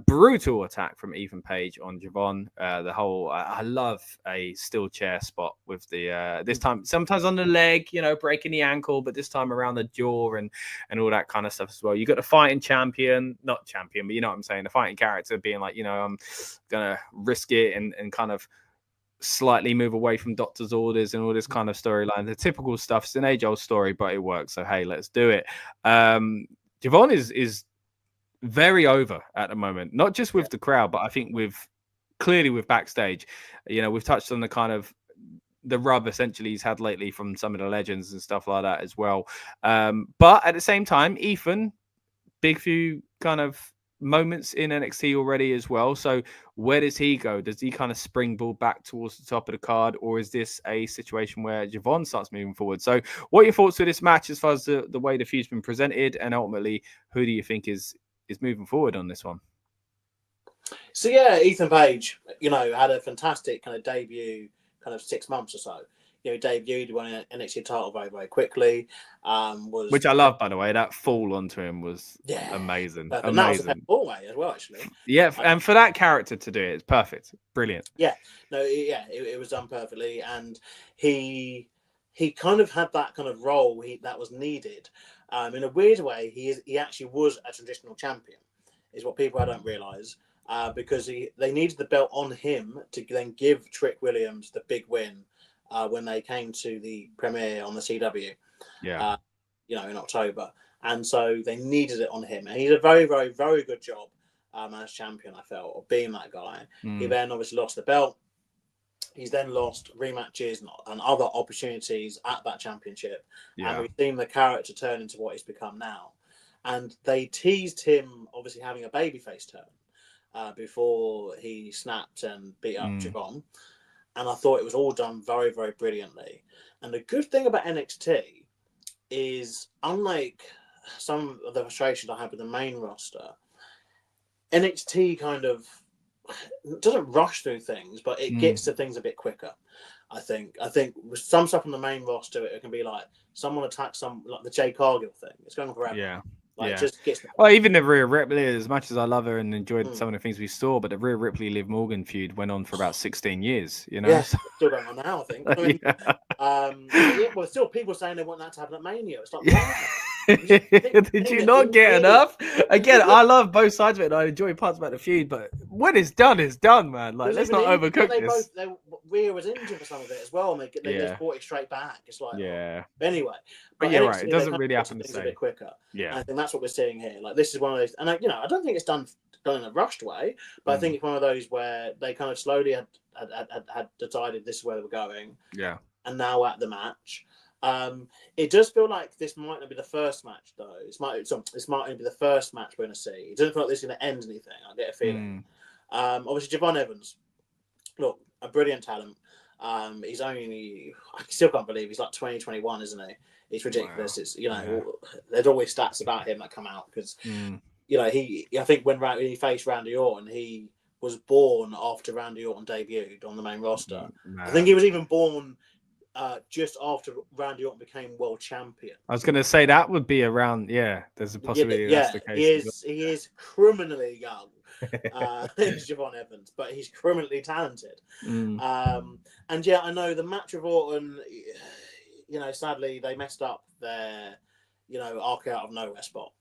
brutal attack from Ethan Page on Javon. The whole I love a steel chair spot with the this time sometimes on the leg, you know, breaking the ankle, but this time around the jaw and all that kind of stuff as well. You got the fighting champion, not champion, but you know what I'm saying, the fighting character being like, you know, I'm gonna risk it and kind of slightly move away from doctor's orders and all this kind of storyline. The typical stuff. It's an age-old story, but it works. So hey, let's do it. Javon is very over at the moment, not just with the crowd, but I think clearly with backstage. You know, we've touched on the kind of the rub essentially he's had lately from some of the legends and stuff like that as well. But at the same time, Ethan, big few kind of moments in NXT already as well. So where does he go? Does he kind of springboard back towards the top of the card, or is this a situation where Javon starts moving forward? So what are your thoughts with this match as far as the way the feud's been presented, and ultimately who do you think is moving forward on this one?
So yeah, Ethan Page, you know, had a fantastic kind of debut, kind of 6 months or so. You know, debuted, won an NXT title very, very quickly.
Which I love, by the way. That fall onto him was amazing.
But that was a hallway as well, actually.
Yeah, and for that character to do it, it's perfect, brilliant.
Yeah, no, it was done perfectly, and he kind of had that kind of role that was needed. In a weird way, he actually was a traditional champion, is what people don't realise, because they needed the belt on him to then give Trick Williams the big win when they came to the premiere on the CW, you know, in October, and so they needed it on him, and he did a very, very, very good job as champion. I felt of being that guy. He then obviously lost the belt. He's then lost rematches and other opportunities at that championship. Yeah. And we've seen the character turn into what he's become now. And they teased him obviously having a babyface turn before he snapped and beat up Javon. And I thought it was all done very, very brilliantly. And the good thing about NXT is, unlike some of the frustrations I have with the main roster, NXT kind of doesn't rush through things, but it gets to things a bit quicker. I think with some stuff on the main roster, it can be like someone attacks like the Jade Cargill thing. It's going on forever. Yeah. It just gets.
Well, even the Rhea Ripley, as much as I love her and enjoyed some of the things we saw, but the Rhea Ripley Liv Morgan feud went on for about 16 years. You know,
yeah, still going on now. I think. I mean, well, still people saying they want that to happen at Mania. It's like,
did you not get enough? Again, I love both sides of it. And I enjoy parts about the feud, but when it's done, man. Like, let's not overcook this.
Rhea was injured for some of it as well, and they just brought it straight back. It's like, anyway.
But you're right. It doesn't really happen to say.
A bit quicker.
Yeah,
and I think that's what we're seeing here. Like, this is one of those, and I don't think it's done in a rushed way, but I think it's one of those where they kind of slowly had decided this is where they were going.
Yeah,
and now at the match. It does feel like this might not be the first match, though. This might not be the first match we're going to see. It doesn't feel like this is going to end anything. I get a feeling. Obviously, Javon Evans, look, a brilliant talent. He's only, I still can't believe he's like 2021, isn't he? It's ridiculous. Wow. It's, you know, there's always stats about him that come out because, you know, I think when he faced Randy Orton, he was born after Randy Orton debuted on the main roster.
Man.
I think he was even born just after Randy Orton became world champion.
I was going to say that would be around. Yeah, there's a possibility that's the case.
He is criminally young. It's Javon Evans, but he's criminally talented. And yeah, I know the match of Orton, you know, sadly they messed up their, you know, arc out of nowhere spot,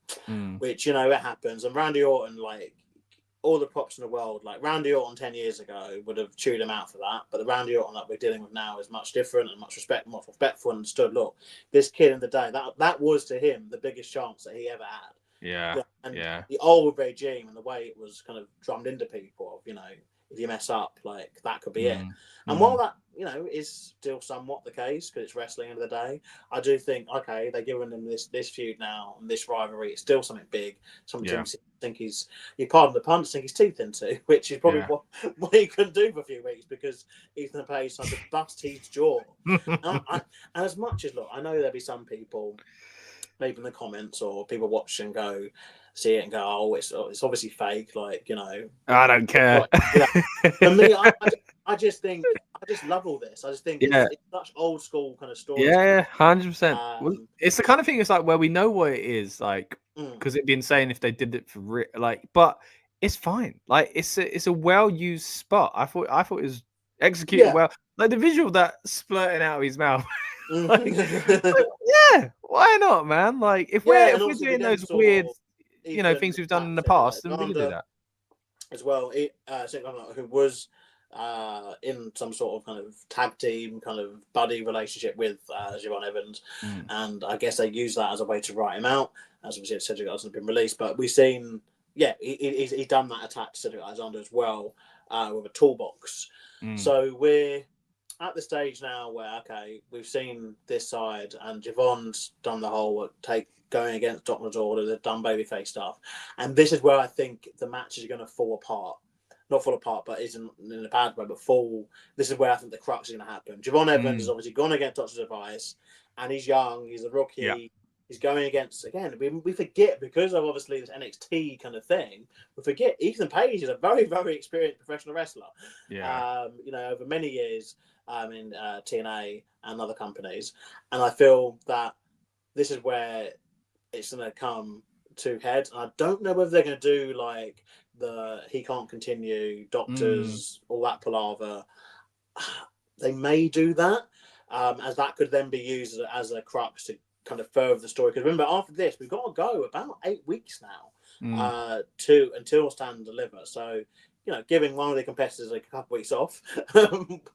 which, you know, it happens. And Randy Orton, like, all the props in the world, like Randy Orton 10 years ago would have chewed him out for that, but the Randy Orton that we're dealing with now is much different and more respectful, and understood. Look, this kid in the day, that was to him the biggest chance that he ever had.
Yeah.
And the old regime and the way it was kind of drummed into people, you know, if you mess up, like, that could be it. And while that, you know, is still somewhat the case because it's wrestling end of the day, I do think, okay, they're giving him this feud now and this rivalry. It's still something big, something to think he's, you pardon the pun, sink his teeth into, which is probably what he couldn't do for a few weeks because Ethan Page started to bust his jaw. And as much as, look, I know there'll be some people, maybe in the comments or people watch and go, see it and go, oh, it's obviously fake, like, you know.
I don't care.
Like, you know, for me, I just think, I just love all this. I just think it's such old school kind of story.
Yeah, 100%. Well, it's the kind of thing, it's like where we know what it is, like, because it'd be insane if they did it for real, like, but it's fine. Like, it's a well-used spot. I thought it was executed well. Like, the visual that splurting out of his mouth. like, yeah, why not, man? Like, if we're doing those weird, you know, things we've done in the past, then we can do that
as well. Who was in some sort of kind of tag team kind of buddy relationship with Javon Evans, and I guess they use that as a way to write him out. As obviously Cedric hasn't been released, but we've seen he's done that attack to Cedric Alexander as well with a toolbox. So we're at the stage now where, okay, we've seen this side and Javon's done the whole going against Doc Order, they've done babyface stuff. And this is where I think the match is going to fall apart. Not fall apart, but isn't in a bad way, but fall. This is where I think the crux is going to happen. Javon Evans has obviously gone against Doctor's advice, and he's young, he's a rookie. Yeah. He's going against, again, we forget, because of obviously this NXT kind of thing, we forget Ethan Page is a very, very experienced professional wrestler. Yeah. You know, over many years in TNA and other companies. And I feel that this is where it's going to come to head. And I don't know whether they're going to do like he can't continue, doctors, all that palaver. They may do that, as that could then be used as a crux to kind of further the story. Because remember, after this, we've got to go about 8 weeks now until Stand and Deliver. So, you know, giving one of the competitors a couple of weeks off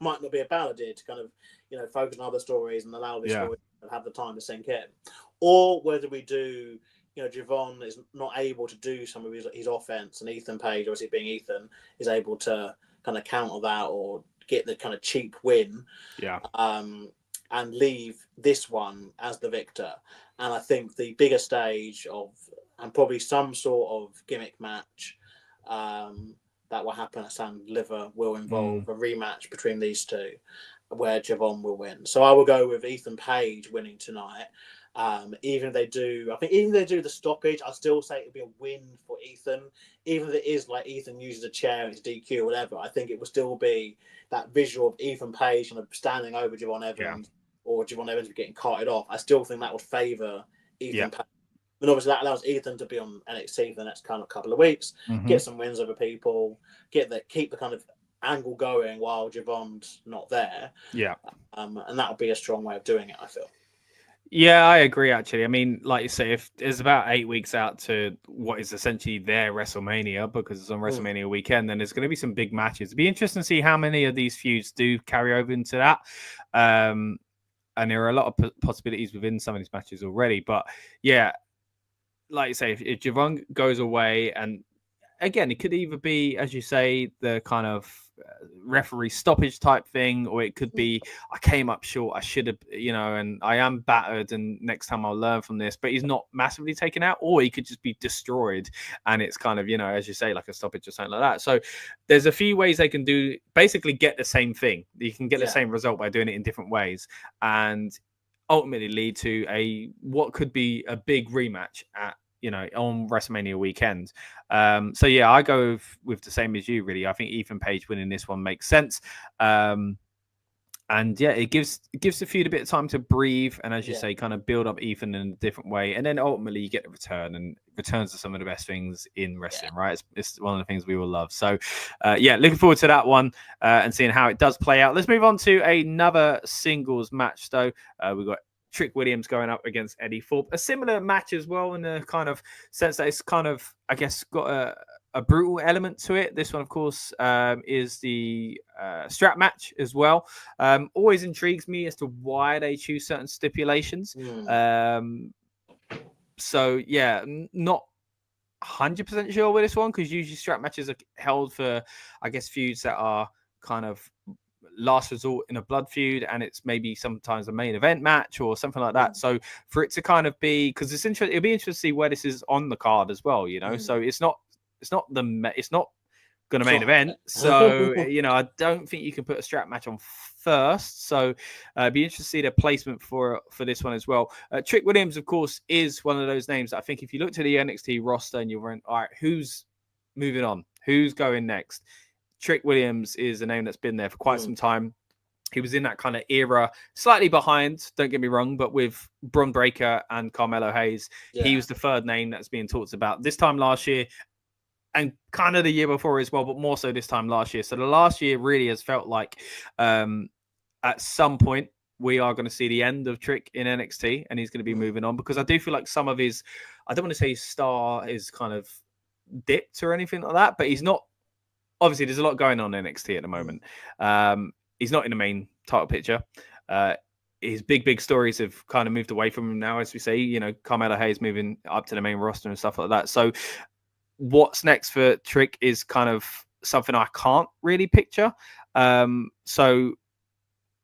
might not be a bad idea to kind of, you know, focus on other stories and allow this story to have the time to sink in. Or whether we do, you know, Javon is not able to do some of his offense, and Ethan Page, obviously being Ethan, is able to kind of counter that or get the kind of cheap win. Yeah. And leave this one as the victor. And I think the bigger stage and probably some sort of gimmick match that will happen at Stand and Deliver will involve a rematch between these two, where Javon will win. So I will go with Ethan Page winning tonight. Even if they do the stoppage, I'll still say it'll be a win for Ethan. Even if it is like Ethan uses a chair and it's DQ or whatever, I think it will still be that visual of Ethan Page kind of standing over Javon Evans. Or Javon Evans getting carted off. I still think that would favour Ethan Page. And obviously that allows Ethan to be on NXT for the next kind of couple of weeks, get some wins over people, keep the kind of angle going while Javon's not there. Yeah. And that would be a strong way of doing it, I feel.
Yeah, I agree, actually. I mean, like you say, if it's about 8 weeks out to what is essentially their WrestleMania, because it's on WrestleMania weekend, then there's going to be some big matches. It'd be interesting to see how many of these feuds do carry over into that. And there are a lot of possibilities within some of these matches already. But yeah, like you say, if Javon goes away, and again, it could either be, as you say, the kind of referee stoppage type thing, or it could be, I came up short, I should have, you know, and I am battered, and next time I'll learn from this. But he's not massively taken out, or he could just be destroyed, and it's kind of, you know, as you say, like a stoppage or something like that. So there's a few ways they can basically get the same thing. You can get the same result by doing it in different ways, and ultimately lead to what could be a big rematch at on WrestleMania weekend. So yeah, I go with the same as you. Really, I think Ethan Page winning this one makes sense. And yeah, it gives the feud a bit of time to breathe, and as you say, kind of build up Ethan in a different way, and then ultimately you get the return, and returns are some of the best things in wrestling, right? It's one of the things we all love. So yeah, looking forward to that one and seeing how it does play out. Let's move on to another singles match, though. We've got Trick Williams going up against Eddie Thorpe. A similar match as well, in the kind of sense that it's kind of, I guess, got a brutal element to it. This one, of course, is the strap match as well. Always intrigues me as to why they choose certain stipulations. So yeah, not 100% sure with this one, because usually strap matches are held for, I guess, feuds that are kind of last resort in a blood feud, and it's maybe sometimes a main event match or something like that. So for it to kind of be, because it's interesting, it'll be interesting to see where this is on the card as well. So it's not going to main event. So I don't think you can put a strap match on first. So it'd be interesting to see the placement for this one as well. Trick Williams, of course, is one of those names that I think if you look to the NXT roster and you're wondering, all right, who's moving on, who's going next, Trick Williams is a name that's been there for quite some time. He was in that kind of era, slightly behind, don't get me wrong, but with Bron Breakker and Carmelo Hayes, he was the third name that's being talked about this time last year and kind of the year before as well, but more so this time last year. So the last year really has felt like at some point we are going to see the end of Trick in NXT, and he's going to be moving on, because I do feel like some of his, I don't want to say his star is kind of dipped or anything like that, but he's not. Obviously, there's a lot going on in NXT at the moment. He's not in the main title picture. His big stories have kind of moved away from him now, as we say. Carmelo Hayes moving up to the main roster and stuff like that. So what's next for Trick is kind of something I can't really picture. So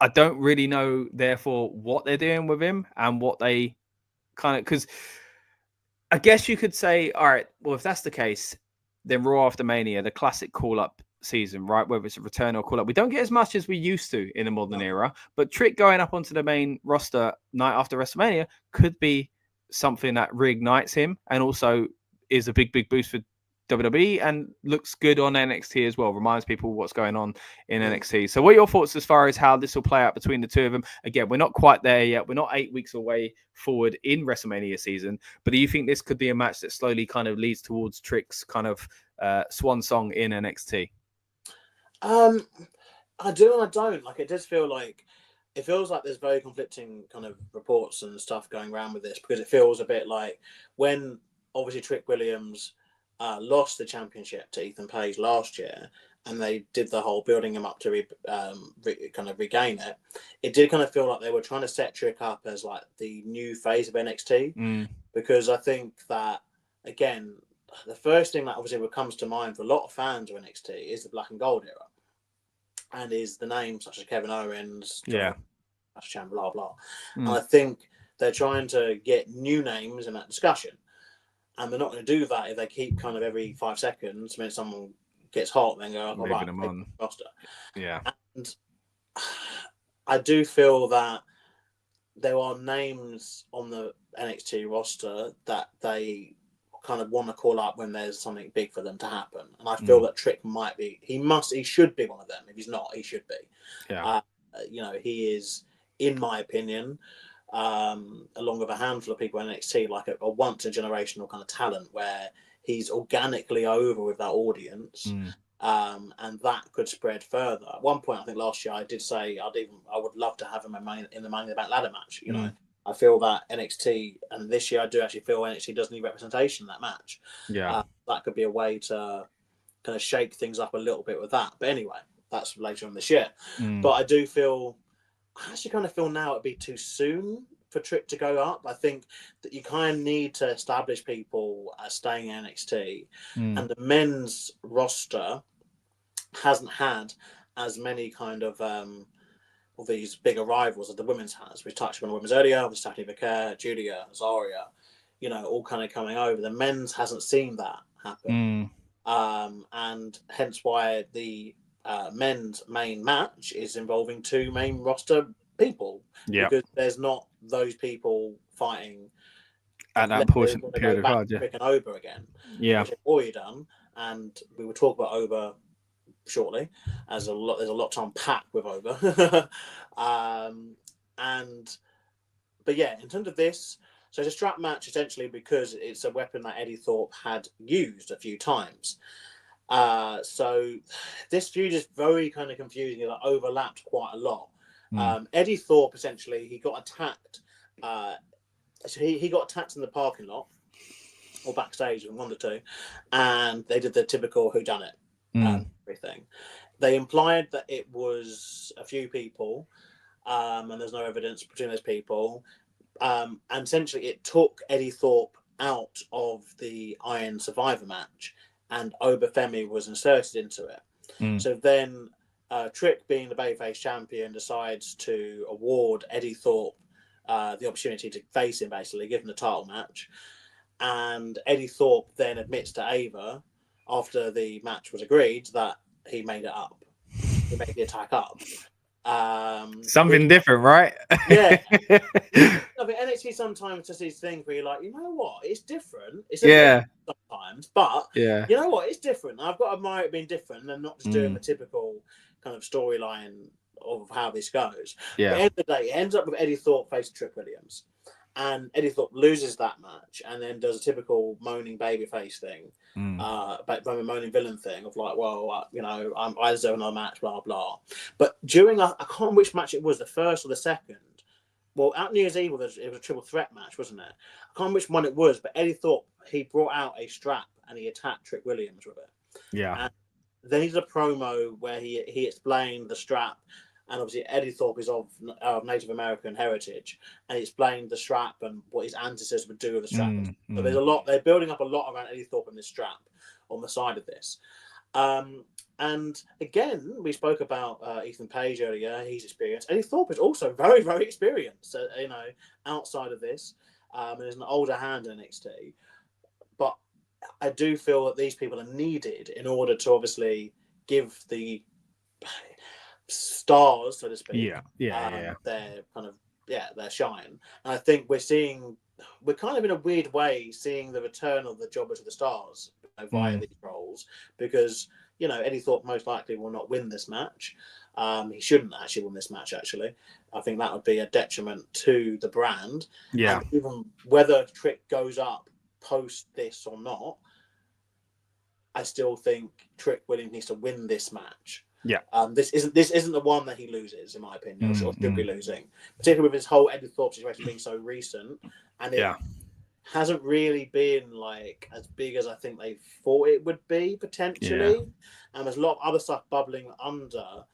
I don't really know, therefore, what they're doing with him and what they kind of... Because I guess you could say, all right, well, if that's the case, then Raw after Mania, the classic call-up season, right? Whether it's a return or call-up. We don't get as much as we used to in the modern era, but Trick going up onto the main roster night after WrestleMania could be something that reignites him, and also is a big boost for WWE and looks good on NXT as well. Reminds people what's going on in NXT. So what are your thoughts as far as how this will play out between the two of them? Again, we're not quite there yet. We're not 8 weeks away forward in WrestleMania season, but do you think this could be a match that slowly kind of leads towards Trick's kind of swan song in NXT?
I do and I don't. Like, it does feel like, it feels like there's very conflicting kind of reports and stuff going around with this, because it feels a bit like when obviously Trick Williams lost the championship to Ethan Page last year, and they did the whole building him up to kind of regain it. It did kind of feel like they were trying to set Trick up as like the new phase of NXT, because I think that, again, the first thing that obviously comes to mind for a lot of fans of NXT is the Black and Gold era, and is the names such as Kevin Owens, Chan, blah blah. And I think they're trying to get new names in that discussion. And they're not going to do that if they keep kind of every 5 seconds when someone gets hot, then go, all right,
them on
roster.
Yeah.
And I do feel that there are names on the NXT roster that they kind of want to call up when there's something big for them to happen. And I feel that Trick might be, he should be one of them. If he's not, he should be.
Yeah.
He is, in my opinion, along with a handful of people in NXT, like a once a generational kind of talent, where he's organically over with that audience, and that could spread further. At one point, I think last year, I did say I would love to have him in the Money in the Bank ladder match. I feel that NXT, and this year I do actually feel NXT does need representation in that match.
Yeah,
that could be a way to kind of shake things up a little bit with that. But anyway, that's later on this year. But I do feel. I actually kind of feel now it'd be too soon for Trick to go up. I think that you kind of need to establish people as staying in NXT. And the men's roster hasn't had as many kind of these big arrivals as the women's has. We touched on the women's earlier, with Stephanie Vaquer, Giulia, Zarya, all kind of coming over. The men's hasn't seen that happen. And hence why the men's main match is involving two main roster people, because there's not those people fighting
at that portion period of
back
card,
to Trick and Oba again.
Yeah.
Which they've already done, and we will talk about Oba shortly, as there's a lot to unpack with Oba. But yeah, in terms of this, so it's a strap match essentially because it's a weapon that Eddie Thorpe had used a few times. So this feud is very kind of confusing. It overlapped quite a lot. Eddie Thorpe essentially he got attacked. So he got attacked in the parking lot or backstage, one of the two, and they did the typical whodunit everything. They implied that it was a few people, and there's no evidence between those people. And essentially, it took Eddie Thorpe out of the Iron Survivor match, and Oba Femi was inserted into it. So then, Trick, being the babyface champion, decides to award Eddie Thorpe the opportunity to face him, basically, give him the title match. And Eddie Thorpe then admits to Ava, after the match was agreed, that he made it up. He made the attack up.
Something different, right?
Yeah. I mean, NXT sometimes does these things where you're like, you know what? It's different. It's different sometimes, but you know what? It's different. I've got to admire it being different and not just doing the typical kind of storyline of how this goes.
Yeah.
But at the end of the day, it ends up with Eddie Thorpe facing Trick Williams. And Eddie Thorpe loses that match and then does a typical moaning babyface thing, moaning villain thing of like, well, you know, I deserve another match, blah, blah. But during, I can't remember which match it was, the first or the second. Well, at New Year's Eve, it was a triple threat match, wasn't it? I can't remember which one it was, but Eddie Thorpe, he brought out a strap and he attacked Trick Williams with it.
Yeah.
And then he did a promo where he explained the strap. And obviously, Eddie Thorpe is of Native American heritage, and he explained the strap and what his ancestors would do with the strap. So there's a lot. They're building up a lot around Eddie Thorpe and this strap on the side of this. And again, we spoke about Ethan Page earlier. His experience. Eddie Thorpe is also very, very experienced. You know, outside of this, and is an older hand in NXT. But I do feel that these people are needed in order to obviously give the stars, so to speak, their kind of their shine. And I think we're kind of in a weird way seeing the return of the Jobber to the Stars via these roles, because you know Eddie Thorpe most likely will not win this match. He shouldn't actually win this match. Actually, I think that would be a detriment to the brand.
Yeah.
And even whether Trick goes up post this or not, I still think Trick Williams needs to win this match.
Yeah.
This isn't the one that he loses, in my opinion, or should be losing, particularly with his whole Eddie Thorpe situation being so recent, and it hasn't really been like as big as I think they thought it would be potentially. And there's a lot of other stuff bubbling under,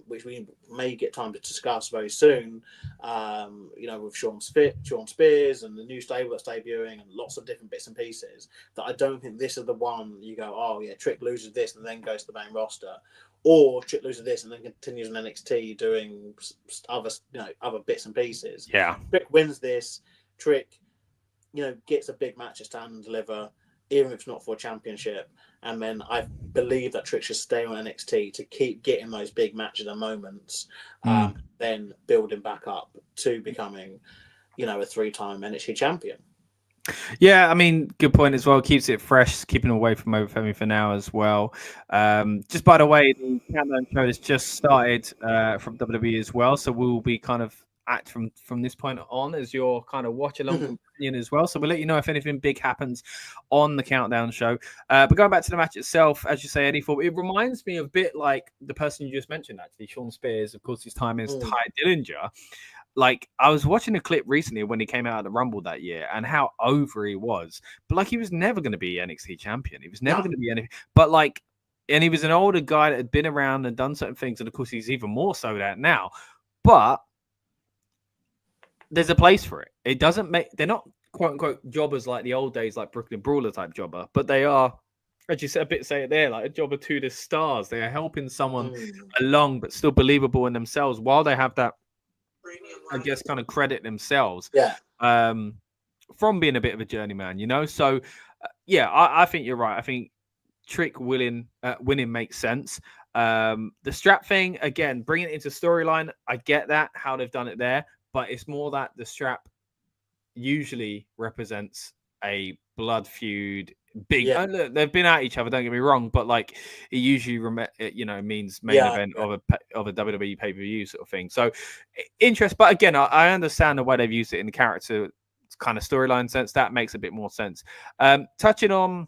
which we may get time to discuss very soon. You know, with Sean Spears and the new stable that's debuting, and lots of different bits and pieces. That I don't think this is the one you go, oh yeah, Trick loses this and then goes to the main roster, or Trick loses this and then continues in NXT doing other bits and pieces.
Yeah,
Trick wins this. Trick, you know, gets a big match to stand and deliver, even if it's not for a championship. And then I believe that Trick should stay on NXT to keep getting those big matches and moments, then building back up to becoming, you know, a 3-time NXT champion.
Yeah, I mean, good point as well. Keeps it fresh, keeping away from Oba Femi for now as well. Just by the way, the countdown show has just started from WWE as well, so we'll be kind of act from this point on as your kind of watch along companion as well. So we'll let you know if anything big happens on the countdown show. But going back to the match itself, as you say, Eddie Thorpe, it reminds me a bit like the person you just mentioned, actually, Sean Spears. Of course, his time is Ty Dillinger. Like, I was watching a clip recently when he came out of the Rumble that year and how over he was. But, like, he was never going to be NXT champion. He was never going to be anything. But, like, and he was an older guy that had been around and done certain things. And, of course, he's even more so that now. But there's a place for it. It doesn't make... They're not, quote-unquote, jobbers like the old days, like Brooklyn Brawler type jobber. But they are, as you said, say it there, like a jobber to the stars. They are helping someone along but still believable in themselves while they have that, I guess, kind of credit themselves from being a bit of a journeyman, you know? So, I think you're right. I think Trick winning makes sense. The strap thing, again, bringing it into storyline, I get that, how they've done it there, but it's more that the strap usually represents a blood feud. Big,
Yeah.
look, they've been at each other. Don't get me wrong, but like it usually, means main event of a WWE pay per view sort of thing. So interest, but again, I understand the way they've used it in the character kind of storyline sense. That makes a bit more sense. Touching on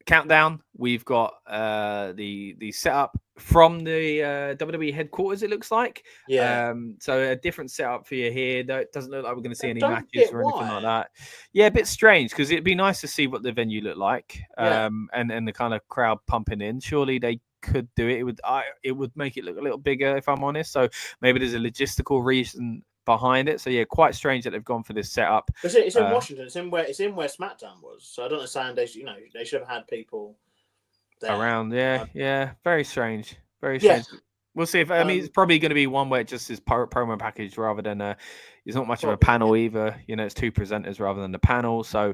Countdown, we've got the setup from the WWE headquarters, it looks like.
Yeah.
So a different setup for you here. It doesn't look like we're going to see any
Don't
matches
get
or anything like
why.
that. Yeah, a bit strange because it'd be nice to see what the venue looked like.
Yeah.
And the kind of crowd pumping in. Surely they could do it. It would make it look a little bigger, if I'm honest. So maybe there's a logistical reason behind it. So yeah, quite strange that they've gone for this setup.
It's in Washington. It's in where SmackDown was. So I don't understand. They should have had people there.
Around. Yeah, very strange. Very strange. Yeah. We'll see if it's probably going to be one where it just is promo package rather than there's not much of a panel either. It's two presenters rather than the panel. So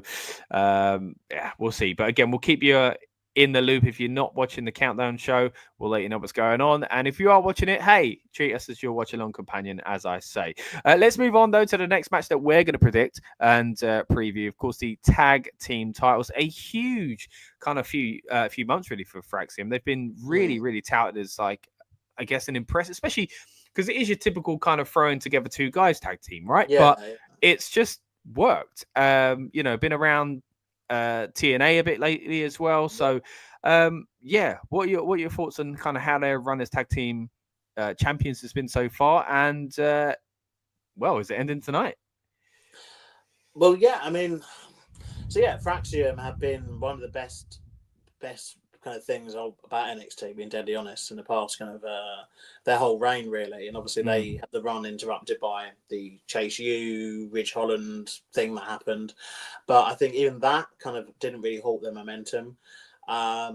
we'll see. But again, we'll keep you in the loop. If you're not watching the Countdown show, we'll let you know what's going on. And if you are watching it, hey, treat us as your watch-along companion, as I say. Let's move on, though, to the next match that we're going to predict and preview. Of course, the tag team titles. A huge kind of few months, really, for Axiom. They've been really, really touted as, like, I guess, an impressive, especially because it is your typical kind of throwing together two guys tag team, right?
Yeah,
but it's just worked. Been around TNA a bit lately as well. So, what are your thoughts on kind of how they run as tag team champions has been so far? And is it ending tonight?
Well, yeah, I mean, Axiom have been one of the best kind of things about NXT, being deadly honest, in the past kind of their whole reign, really. And obviously they had the run interrupted by the Chase U, Ridge Holland thing that happened. But I think even that kind of didn't really halt their momentum. I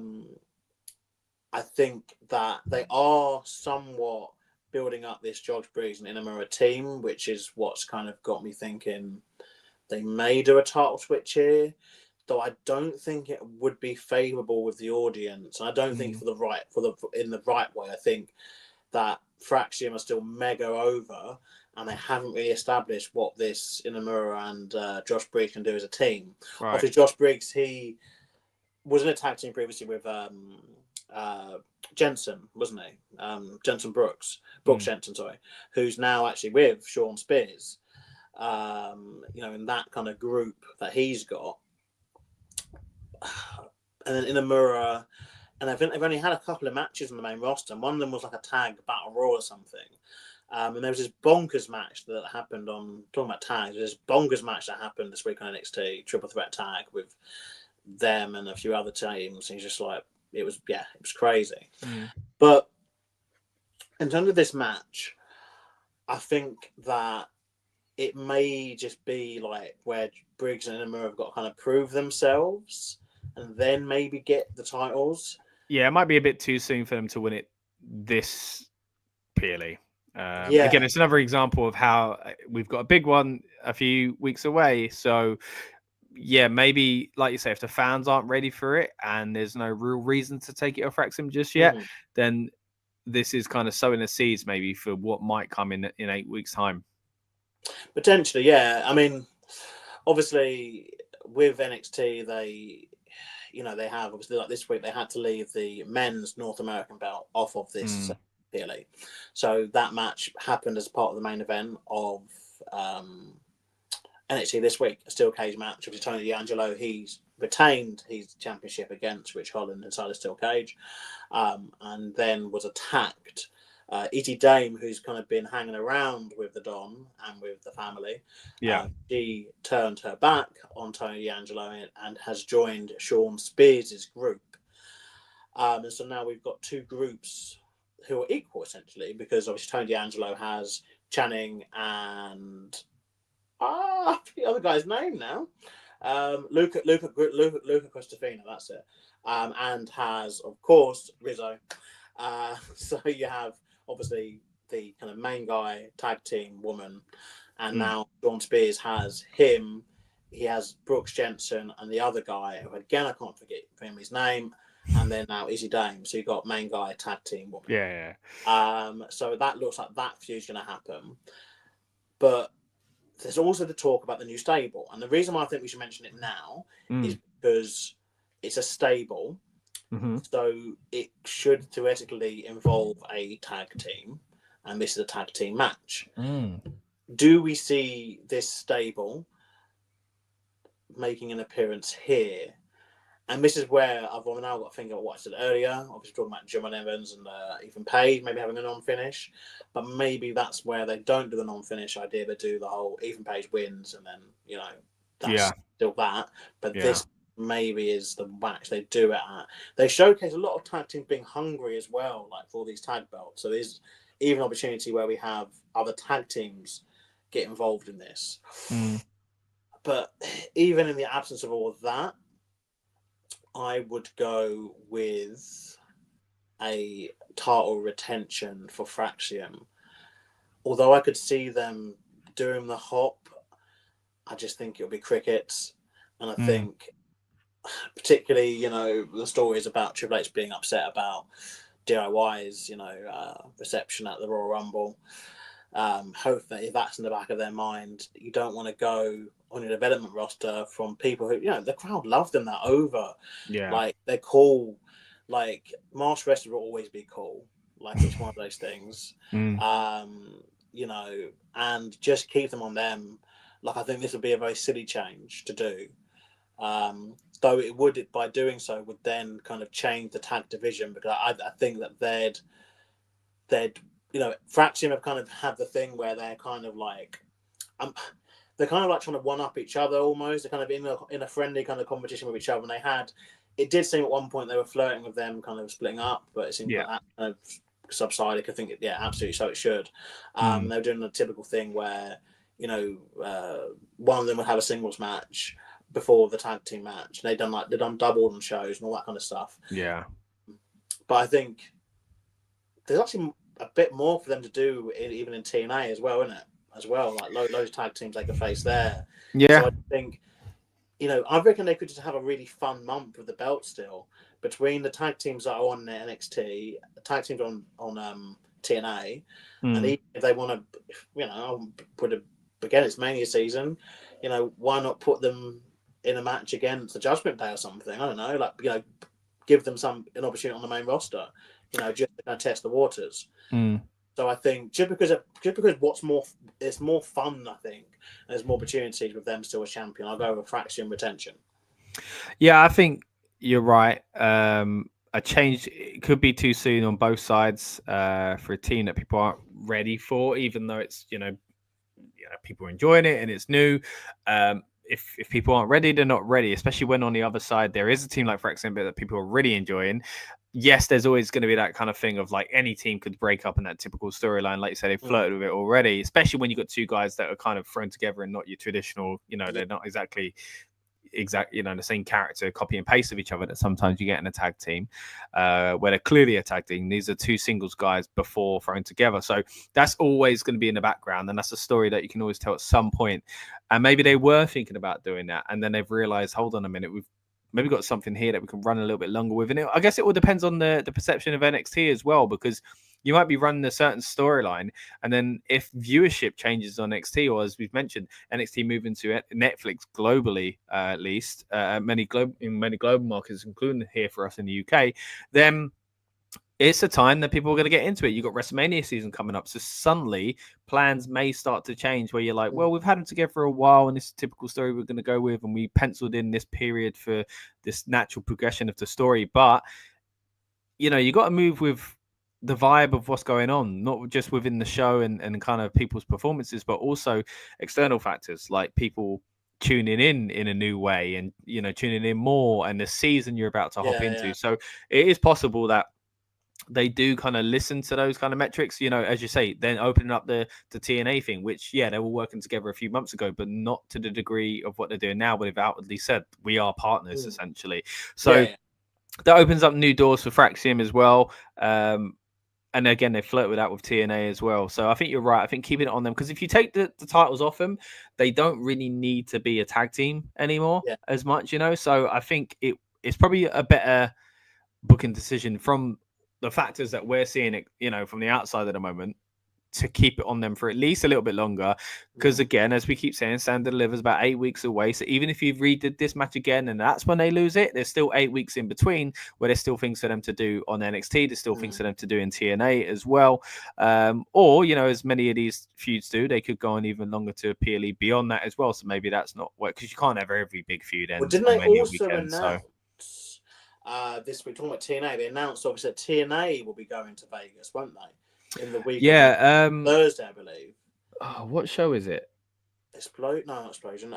think that they are somewhat building up this Josh Briggs and Inamura team, which is what's kind of got me thinking they may do a title switch here. Though I don't think it would be favourable with the audience. I don't think in the right way. I think that Axiom are still mega over, and they haven't really established what this Inamura and Josh Briggs can do as a team.
Right.
Obviously, Josh Briggs, he was in a tag team previously with Jensen, wasn't he? Jensen Brooks Jensen, sorry, who's now actually with Sean Spears. In that kind of group that he's got. And then Inamura, and I think they've only had a couple of matches on the main roster, and one of them was like a tag battle royal or something. And there was this bonkers match that happened talking about tags, there's this bonkers match that happened this week on NXT, triple threat tag with them and a few other teams. And he's just like, it was crazy. But in terms of this match, I think that it may just be like where Briggs and Inamura have got to kind of prove themselves and then maybe get the titles.
Yeah, it might be a bit too soon for them to win it this PLE. Again, it's another example of how we've got a big one a few weeks away. So, yeah, maybe, like you say, if the fans aren't ready for it and there's no real reason to take it off Axiom just yet, then this is kind of sowing the seeds maybe for what might come in 8 weeks' time.
Potentially, yeah. I mean, obviously, with NXT, they have, obviously, like this week, they had to leave the men's North American belt off of this PLE. So that match happened as part of the main event of NXT this week, a steel cage match. Obviously, Tony D'Angelo, he's retained his championship against Ridge Holland inside a steel cage, and then was attacked. E.T. Dame, who's kind of been hanging around with the Don and with the family, she turned her back on Tony D'Angelo and has joined Sean Spears' group. And so now we've got two groups who are equal, essentially, because obviously Tony D'Angelo has Channing and the other guy's name now, Luca Cristofino, that's it, and has, of course, Rizzo. So you have obviously the kind of main guy, tag team woman, and now Sean Spears has him. He has Brooks Jensen and the other guy, who again I can't forget his name, and then now Izzy Dame. So you've got main guy, tag team woman.
Yeah.
So that looks like that feud's going to happen. But there's also the talk about the new stable. And the reason why I think we should mention it now is because it's a stable. So it should theoretically involve a tag team. And this is a tag team match. Do we see this stable making an appearance here? And this is where I've now got to think of what I said earlier. Obviously, talking about John Evans and Ethan Page, maybe having a non-finish. But maybe that's where they don't do the non-finish idea. They do the whole Ethan Page wins, and then, that's still that. But this maybe is the match they do it at. They showcase a lot of tag teams being hungry as well, like for these tag belts. So there's even an opportunity where we have other tag teams get involved in this. But even in the absence of all of that, I would go with a title retention for Fraxium. Although I could see them doing the hop, I just think it'll be crickets. And I think, particularly, the stories about Triple H being upset about DIY's, reception at the Royal Rumble. Hopefully, if that's in the back of their mind, you don't want to go on your development roster from people who, the crowd loved them that over. Yeah. Like, they're cool. Like, masked wrestlers will always be cool. Like, it's one of those things. And just keep them on them. Like, I think this would be a very silly change to do. Though it would, by doing so, would then kind of change the tag division, because I think that they'd Fraxium have kind of had the thing where they're kind of like, they're kind of like trying to one up each other almost. They're kind of in a friendly kind of competition with each other. And it did seem at one point they were flirting with them kind of splitting up, but it seemed like that kind of subsided. I think, absolutely, so it should. They were doing a typical thing where, one of them would have a singles match before the tag team match. They've done double on shows and all that kind of stuff. Yeah. But I think there's actually a bit more for them to do even in TNA as well, isn't it? As well, like loads of tag teams they could face there. Yeah. So I think, I reckon they could just have a really fun month with the belt still, between the tag teams that are on NXT, the tag teams on TNA, and even if they want to, I'll put it again, it's Mania season. Why not put them in a match against the Judgment Day or something? I don't know, like, give them an opportunity on the main roster, just to kind of test the waters. So I think just because it's more fun, I think, and there's more opportunities with them still as champion, I'll go with Fraxium retention.
Yeah, I think you're right. A change, it could be too soon on both sides for a team that people aren't ready for, even though it's people are enjoying it and it's new. If people aren't ready, they're not ready, especially when on the other side there is a team like Fraxium that people are really enjoying. Yes, there's always going to be that kind of thing of like any team could break up in that typical storyline. Like you said, they flirted with it already, especially when you've got two guys that are kind of thrown together and not your traditional, they're not exactly the same character, copy and paste of each other that sometimes you get in a tag team where they're clearly a tag team. These are two singles guys before thrown together. So that's always going to be in the background. And that's a story that you can always tell at some point. And maybe they were thinking about doing that. And then they've realized, hold on a minute, we've maybe got something here that we can run a little bit longer with. And I guess it all depends on the perception of NXT as well, because you might be running a certain storyline, and then if viewership changes on NXT, or as we've mentioned, NXT moving to Netflix globally, at least in many global markets, including here for us in the UK, then it's a time that people are going to get into it. You've got WrestleMania season coming up, so suddenly plans may start to change where you're like, well, we've had them together for a while, and this is a typical story we're going to go with, and we penciled in this period for this natural progression of the story. But you got to move with the vibe of what's going on, not just within the show and kind of people's performances, but also external factors like people tuning in a new way and tuning in more, and the season you're about to hop into. So it is possible that they do kind of listen to those kind of metrics, as you say, then opening up the TNA thing, which they were working together a few months ago, but not to the degree of what they're doing now, but they've outwardly said we are partners essentially. So that opens up new doors for Fraxium as well. And again, they flirt with that with TNA as well. So I think you're right. I think keeping it on them, because if you take the titles off them, they don't really need to be a tag team anymore as much, So I think it's probably a better booking decision from the factors that we're seeing it, from the outside at the moment, to keep it on them for at least a little bit longer. Because again, as we keep saying, Stand and Deliver is about 8 weeks away. So even if you redid this match again and that's when they lose it, there's still 8 weeks in between where there's still things for them to do on NXT. There's still things for them to do in TNA as well. Or, you know, as many of these feuds do, they could go on even longer to PLE beyond that as well. So maybe that's not what, because you can't have every big feud end.
Well, didn't they also announce this week, talking about TNA, they announced obviously that TNA will be going to Vegas, won't they? In the week of Thursday, I believe.
Oh, what show is it?
No, not Explosion.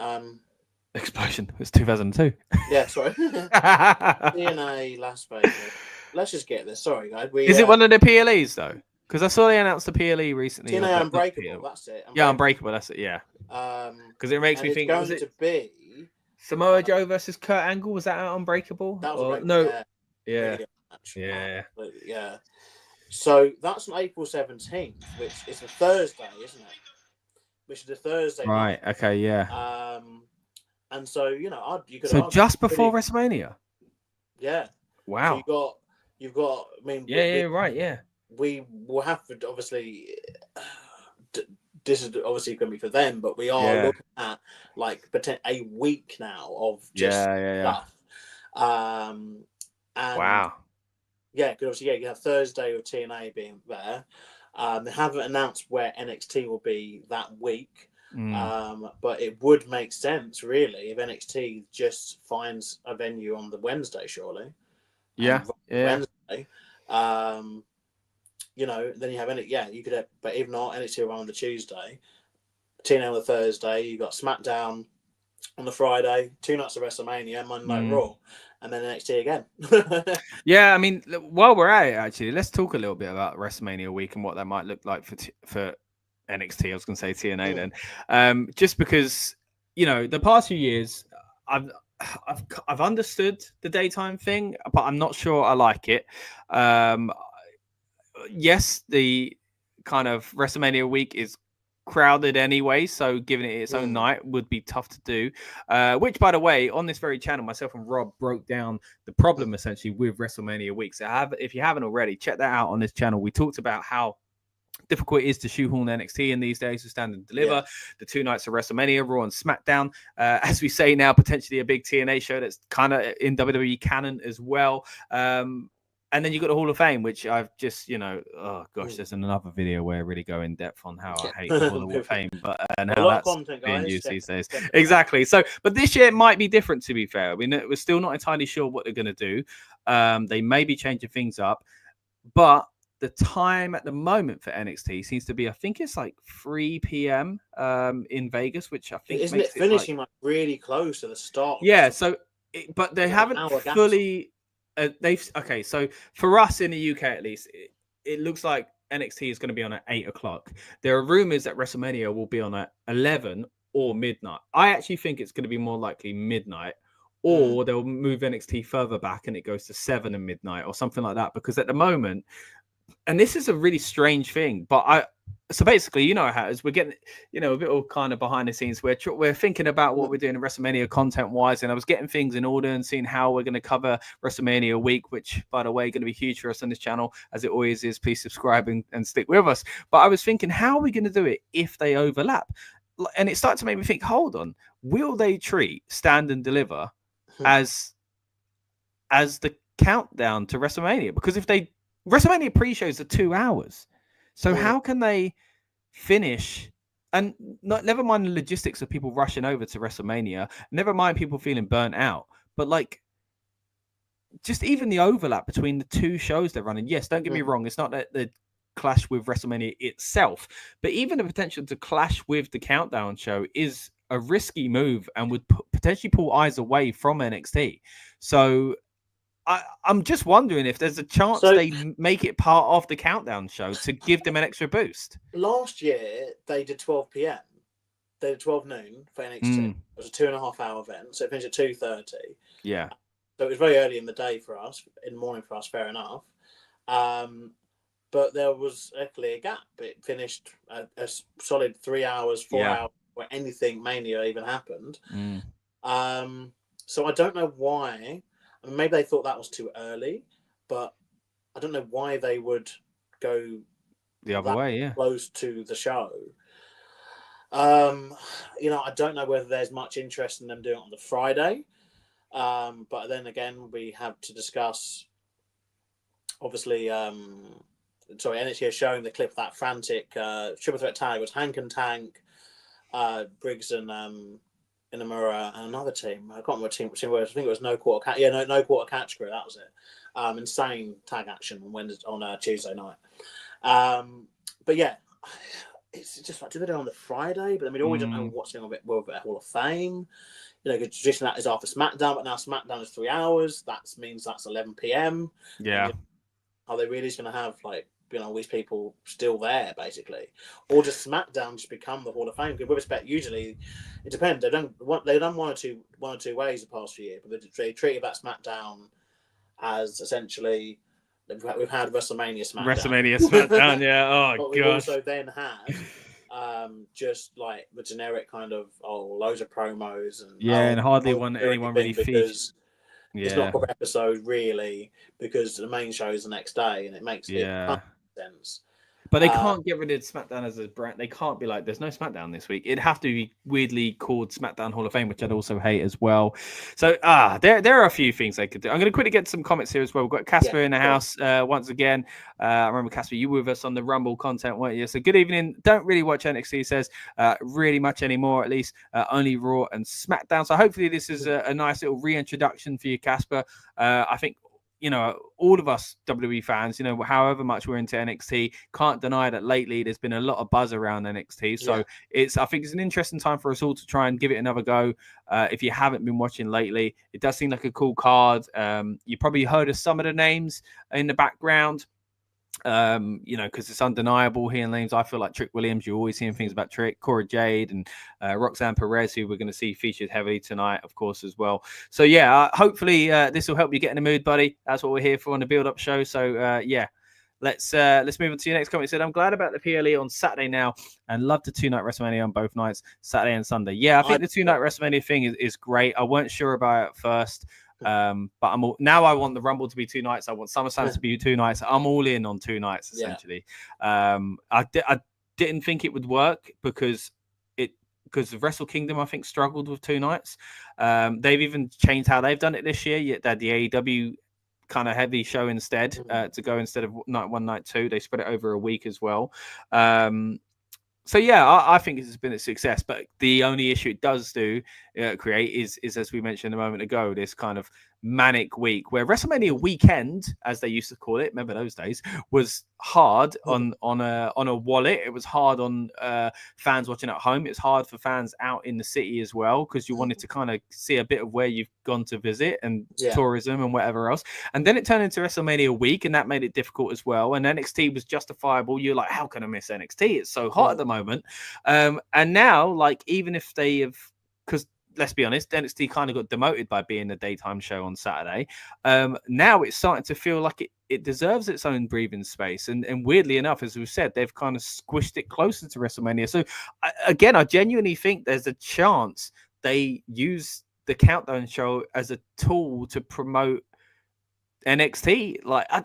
Explosion. It's 2002.
Yeah, sorry. TNA Las Vegas. Let's just get this. Sorry, guys.
Is it one of the PLEs though? Because I saw they announced the PLE recently.
TNA Unbreakable. That's it.
Yeah, Unbreakable. That's it. Yeah.
Because
it makes me think.
It's going to be
Samoa Joe versus Kurt Angle. Was that out Unbreakable?
That was
Yeah.
Yeah. So that's on April 17th, which is a Thursday, isn't it? Which is a Thursday.
Right.
Night.
Okay. Yeah.
And so you could.
So just before WrestleMania.
Yeah.
Wow.
So you've got. I mean.
Yeah. Right. Yeah.
We will have to obviously. This is obviously going to be for them, but we are looking at like a week now of just stuff. And
wow.
Yeah, because obviously, you have Thursday with TNA being there. They haven't announced where NXT will be that week, but it would make sense really if NXT just finds a venue on the Wednesday, surely.
Yeah.
Wednesday. Then you have it. Yeah, you could have, but if not, NXT will run on the Tuesday, TNA on the Thursday. You got SmackDown on the Friday, 2 nights of WrestleMania, Monday Night Raw, and then NXT again.
Yeah, I mean, while we're at it, actually, let's talk a little bit about WrestleMania week and what that might look like for NXT. I was going to say TNA then, just because the past few years, I've understood the daytime thing, but I'm not sure I like it. Yes, the kind of WrestleMania week is crowded anyway, so giving it its own night would be tough to do. Which, by the way, on this very channel, myself and Rob broke down the problem essentially with WrestleMania week. So if you haven't already, check that out on this channel. We talked about how difficult it is to shoehorn NXT in these days to Stand and Deliver. The 2 nights of WrestleMania, Raw and SmackDown. As we say now, potentially a big TNA show that's kind of in WWE canon as well. And then you got the Hall of Fame, which I've just, oh gosh, there's another video where I really go in depth on how I hate the Hall of Fame, and how that's being used these days. Exactly. So, but this year it might be different, to be fair. I mean, we're still not entirely sure what they're going to do. They may be changing things up, but the time at the moment for NXT seems to be, I think it's like 3 p.m. In Vegas, which I think
isn't it finishing like really close to the start.
Yeah. So, but they haven't fully. So for us in the UK at least, it looks like NXT is going to be on at 8 o'clock. There are rumors that WrestleMania will be on at 11 or midnight. I actually think it's going to be more likely midnight, or they'll move NXT further back and it goes to 7 and midnight or something like that. Because at the moment, and this is a really strange thing, but so basically, how it is, we're getting, a bit all kind of behind the scenes. We're thinking about what we're doing in WrestleMania content-wise, and I was getting things in order and seeing how we're going to cover WrestleMania week, which, by the way, going to be huge for us on this channel, as it always is. Please subscribe and stick with us. But I was thinking, how are we going to do it if they overlap? And it started to make me think, hold on, will they treat Stand and Deliver as the countdown to WrestleMania? Because if WrestleMania pre-shows are 2 hours. So how can they finish? And never mind the logistics of people rushing over to WrestleMania. Never mind people feeling burnt out. But just even the overlap between the 2 shows they're running. Yes, don't get me wrong. It's not that they clash with WrestleMania itself, but even the potential to clash with the Countdown show is a risky move and would potentially pull eyes away from NXT. So I'm just wondering if there's a chance they make it part of the Countdown show to give them an extra boost.
Last year, they did 12 p.m. They did 12 noon for NXT. It was a 2.5 hour event, so it finished at 2:30.
Yeah.
So it was very early in the day for us, in the morning for us, fair enough. But there was actually a gap. It finished a solid 3 hours, 4 hours, where anything Mania even happened. So I don't know why. I mean, maybe they thought that was too early, but I don't know why they would go
the other way, yeah,
close to the show. I don't know whether there's much interest in them doing it on the Friday. But then again, we have to discuss, obviously, NXT is showing the clip of that frantic triple threat tag was Hank and Tank, Briggs and Inamura, and another team. I can't remember what team it was. I think it was No Quarter Catch. Yeah, no Quarter Catch Crew. That was it. Insane tag action on Tuesday night. But yeah, it's just like, do they do it on the Friday? But then we always don't know what's going on with Hall of Fame. Because tradition that is after SmackDown, but now SmackDown is 3 hours. That means that's 11 p.m.
Yeah.
Are they really just going to have all these people still there, basically, or does SmackDown just become the Hall of Fame? Because with respect, usually it depends. They've done one or two ways the past few years, but they treated that SmackDown as essentially we've had WrestleMania SmackDown.
Yeah. Oh
but
gosh.
We've also then had just like the generic kind of loads of promos
and hardly anyone really features.
It's not a proper episode really, because the main show is the next day, and it makes sense.
But they can't get rid of SmackDown as a brand. They can't be like, there's no SmackDown this week. It'd have to be weirdly called SmackDown Hall of Fame, which I'd also hate as well. So, there are a few things they could do. I'm going to quickly get some comments here as well. We've got Casper in the house once again. I remember, Casper, you were with us on the Rumble content, weren't you? So, good evening. Don't really watch NXT, he says, really much anymore, at least. Only Raw and SmackDown. So, hopefully this is a nice little reintroduction for you, Casper. I think, all of us WWE fans, however much we're into NXT, can't deny that lately there's been a lot of buzz around NXT. So I think it's an interesting time for us all to try and give it another go. If you haven't been watching lately, it does seem like a cool card. You probably heard of some of the names in the background. Because it's undeniable hearing names. I feel like Trick Williams, you're always hearing things about Trick, Cora, Jade, and Roxanne, Perez, who we're going to see featured heavily tonight, of course, as well. So hopefully this will help you get in the mood, buddy. That's what we're here for on the build-up show. So let's move on to your next comment. It said, I'm glad about the PLE on Saturday now, and love the 2-night WrestleMania on both nights, Saturday and Sunday. Yeah, I think the 2-night WrestleMania thing is great. I weren't sure about it at first. But now I want the Rumble to be 2 nights. I want SummerSlam to be 2 nights. I'm all in on 2 nights essentially. I didn't think it would work because the Wrestle Kingdom, I think, struggled with 2 nights. They've even changed how they've done it this year. Yet they had the AEW kind of heavy show instead to go instead of night 1, night 2. They spread it over a week as well. So I think it's been a success, but the only issue it does create is as we mentioned a moment ago, this kind of manic week where WrestleMania weekend, as they used to call it, remember those days, was hard on a wallet. It was hard on fans watching at home. It's hard for fans out in the city as well, because you wanted to kind of see a bit of where you've gone to visit and tourism and whatever else. And then it turned into WrestleMania week, and that made it difficult as well. And NXT was justifiable. You're like, how can I miss NXT? It's so hot at the moment. And now, like, even if they have, because let's be honest, NXT kind of got demoted by being a daytime show on Saturday. Now it's starting to feel like it deserves its own breathing space. And weirdly enough, as we've said, they've kind of squished it closer to WrestleMania. So again, I genuinely think there's a chance they use the Countdown show as a tool to promote NXT. Like, I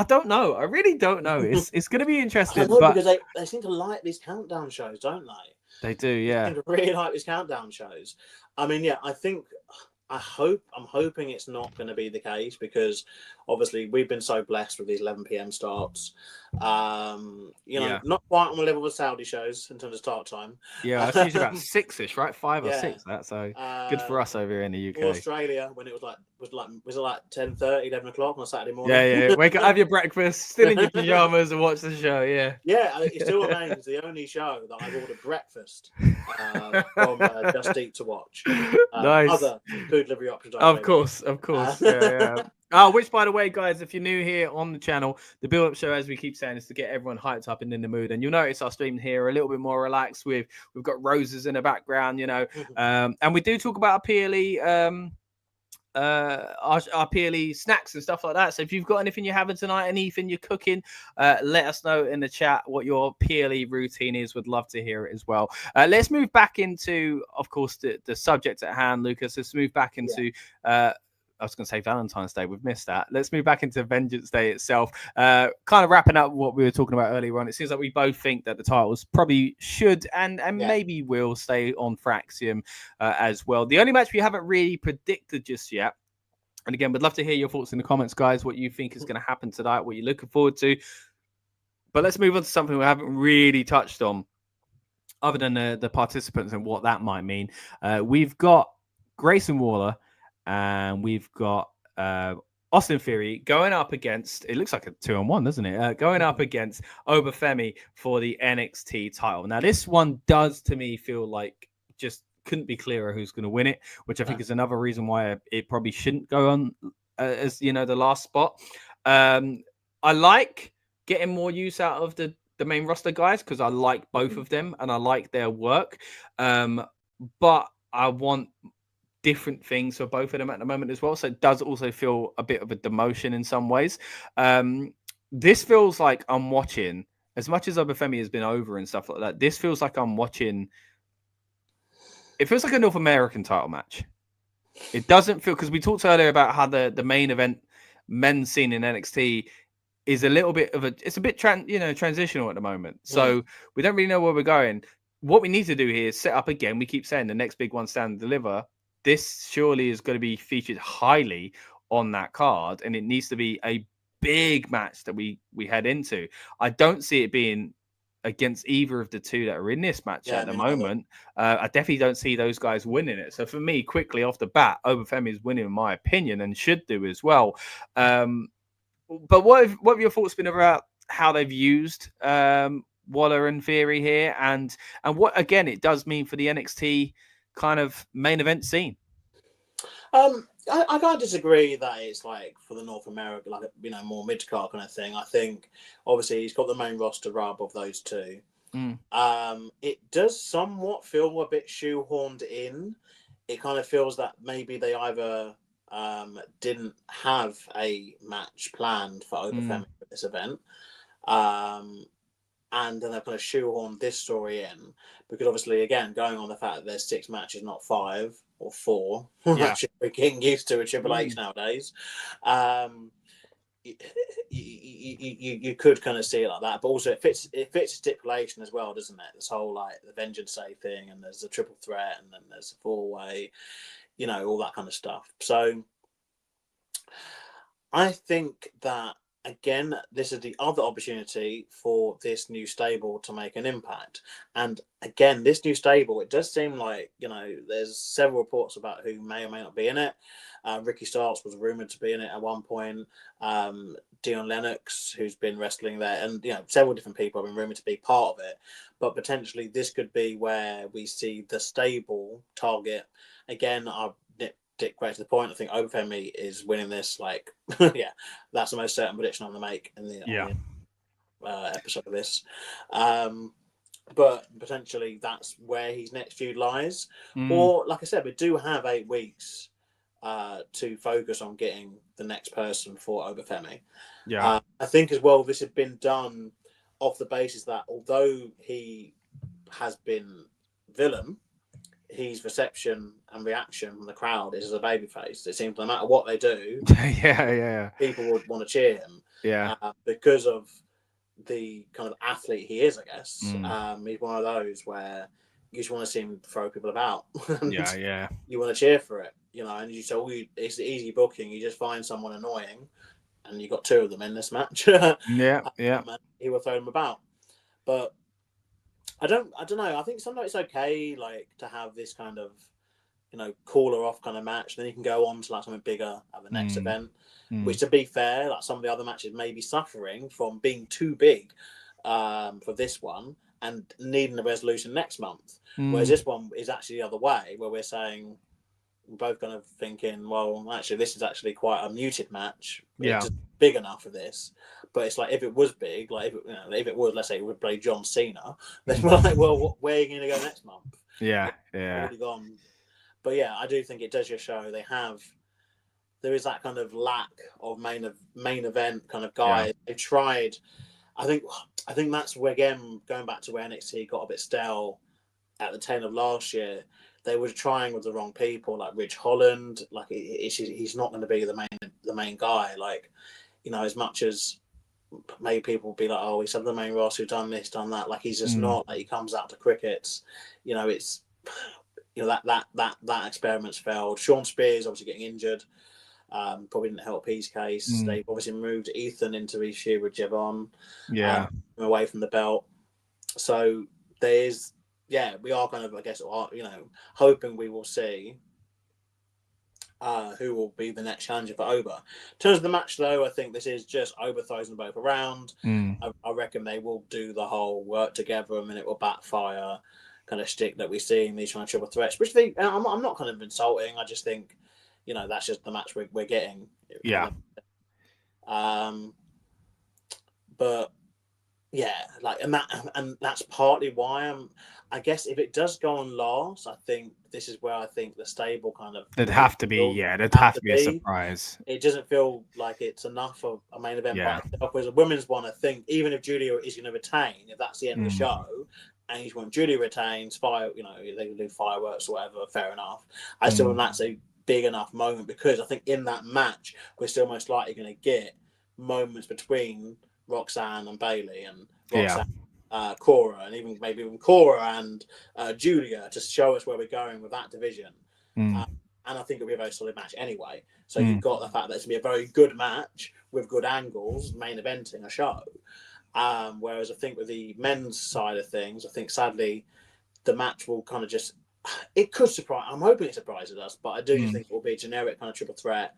don't know. I really don't know. It's going to be interesting.
Because they seem to like these Countdown shows, don't they?
They do, yeah.
They seem to really like these Countdown shows. I mean, I'm hoping it's not going to be the case, because obviously we've been so blessed with these 11 p.m. starts. Not quite on the level of Saudi shows in terms of start time.
Yeah, it's usually about 6-ish, right? 5 or 6. That so good for us over here in the UK.
Australia, when it was it like 10:30, 11 o'clock on a Saturday morning?
Yeah. Wake up, have your breakfast, still in your pajamas, and watch the show. Yeah.
Yeah, it still remains the only show that I've ordered breakfast from Just Eat to watch.
Nice.
Other food delivery options.
Of course. Yeah. Which, by the way, guys, if you're new here on the channel, the build-up show, as we keep saying, is to get everyone hyped up and in the mood. And you'll notice our stream here a little bit more relaxed. We've got roses in the background, and we do talk about our PLE, our PLE snacks and stuff like that. So if you've got anything you're having tonight, anything you're cooking, let us know in the chat what your PLE routine is. Would love to hear it as well. Let's move back into, of course, the subject at hand, Lucas. Let's move back into I was going to say Valentine's Day. We've missed that. Let's move back into Vengeance Day itself. Kind of wrapping up what we were talking about earlier on. It seems like we both think that the titles probably should and maybe will stay on for Axiom as well. The only match we haven't really predicted just yet. And again, we'd love to hear your thoughts in the comments, guys, what you think is going to happen tonight, what you're looking forward to. But let's move on to something we haven't really touched on, other than the participants and what that might mean. We've got Grayson Waller and we've got Austin Theory going up against, it looks like a 2-on-1, doesn't it? Going up against Oba Femi for the NXT title. Now, this one does, to me, feel like just couldn't be clearer who's going to win it, which I think is another reason why it probably shouldn't go on as, the last spot. I like getting more use out of the main roster guys because I like both of them and I like their work. But I want different things for both of them at the moment as well. So it does also feel a bit of a demotion in some ways. This feels like I'm watching, as much as Oba Femi has been over and stuff like that, this feels like I'm watching. It feels like a North American title match. It doesn't feel, because we talked earlier about how the main event men's scene in NXT is a little bit of it's a bit transitional at the moment. So we don't really know where we're going. What we need to do here is set up again. We keep saying the next big one, stand and deliver. This surely is going to be featured highly on that card, and it needs to be a big match that we head into. I don't see it being against either of the two that are in this match at the moment. I definitely don't see those guys winning it. So for me, quickly off the bat, Oba Femi is winning in my opinion and should do as well. But what have your thoughts been about how they've used Waller and Theory here, and what again it does mean for the NXT kind of main event scene?
I can't disagree that it's like for the North America, like more mid-card kind of thing. I think obviously he's got the main roster rub of those two. It does somewhat feel a bit shoehorned in. It kind of feels that maybe they either didn't have a match planned for Oba Femi for this event, and then they've kind of shoehorned this story in because obviously, again, going on the fact that there's 6 matches, not 5 or 4, which we're getting used to with Triple H nowadays. You could kind of see it like that, but also it fits stipulation as well, doesn't it? This whole like the Vengeance Day thing, and there's a triple threat, and then there's a 4-way, all that kind of stuff. So I think that again, this is the other opportunity for this new stable to make an impact. And again, this new stable, it does seem like, there's several reports about who may or may not be in it. Ricky Starks was rumored to be in it at one point. Dion Lennox, who's been wrestling there, and several different people have been rumored to be part of it. But potentially this could be where we see the stable target. Again, I'll stick right to the point. I think Oba Femi is winning this. Like, that's the most certain prediction I'm going to make in the episode of this. But potentially that's where his next feud lies. Or, like I said, we do have 8 weeks to focus on getting the next person for Oba Femi. I think as well, this has been done off the basis that although he has been villain, his reception and reaction from the crowd is as a babyface. It seems no matter what they do, people would want to cheer him. Because of the kind of athlete he is, I guess. He's one of those where you just want to see him throw people about. You want to cheer for it, and it's easy booking. You just find someone annoying, and you got 2 of them in this match. He will throw them about, but I don't know. I think sometimes it's okay, like, to have this kind of, cooler off kind of match. Then you can go on to like something bigger at the next event. Which, to be fair, like some of the other matches may be suffering from being too big for this one and needing a resolution next month. Whereas this one is actually the other way, where we're saying we're both kind of thinking, well, actually, this is actually quite a muted match. It's just big enough for this. But it's like if it was big, like if it was, let's say, it would play John Cena, then we're like, well, where are you going to go next month? Already gone. But I do think it does just show there is that kind of lack of main event kind of guy. They tried. I think that's where, again, going back to where NXT got a bit stale at the tail of last year. they were trying with the wrong people, like Ridge Holland. Like he's not going to be the main guy. Like, you know, as much as maybe people will be like, oh, he's had the main roster, who done this, done that. Like he's just not. Like he comes out to crickets. You know, it's that experiment's failed. Sean Spears obviously getting injured. Probably didn't help his case. They've obviously moved Ethan into this year with Jevon. Away from the belt. So there's, we are kind of, I guess, you know, hoping we will see who will be the next challenger for Oba. In terms of the match, though, I think this is just Oba throws them both around. I reckon they will do the whole work together and then it will backfire kind of shtick that we see in these kind of triple threats, which I'm not kind of insulting. I just think, you know, that's just the match we're getting.
Yeah.
But yeah, like, and that's partly why I guess if it does go on last, I think this is where I think the stable kind of
there'd have to be a surprise.
It doesn't feel like it's enough of a main event by itself. Whereas a women's one, I think, even if Giulia is going to retain, if that's the end of the show, and you want Giulia retains, you know, they can do fireworks or whatever, fair enough. I still think that's a big enough moment, because I think in that match we're still most likely going to get moments between Roxanne and Bayley, and Roxanne, Cora, and maybe even Cora and Giulia, to show us where we're going with that division. And I think it'll be a very solid match anyway. So you've got the fact that it's going to be a very good match with good angles, main eventing a show. Whereas I think with the men's side of things, I think sadly the match will kind of just, it could surprise. I'm hoping it surprises us, but I do think it will be a generic kind of triple threat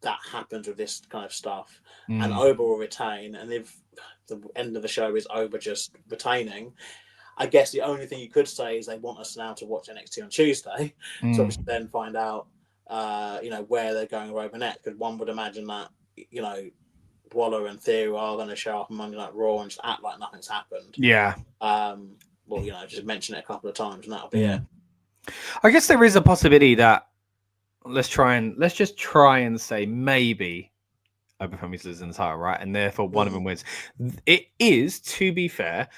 that happens with this kind of stuff. And Oba will retain. And if the end of the show is Oba just retaining, I guess the only thing you could say is they want us now to watch NXT on Tuesday, so obviously then find out, you know, where they're going with Oba next. Because one would imagine that, you know, Waller and Theory are going to show up on Monday Night Raw and just act like nothing's happened.
Yeah.
Well, you know, just mention it a couple of times and that'll be it.
I guess there is a possibility that let's just try and say maybe Oba Femi's losing the title, right? And therefore one of them wins. It is, to be fair,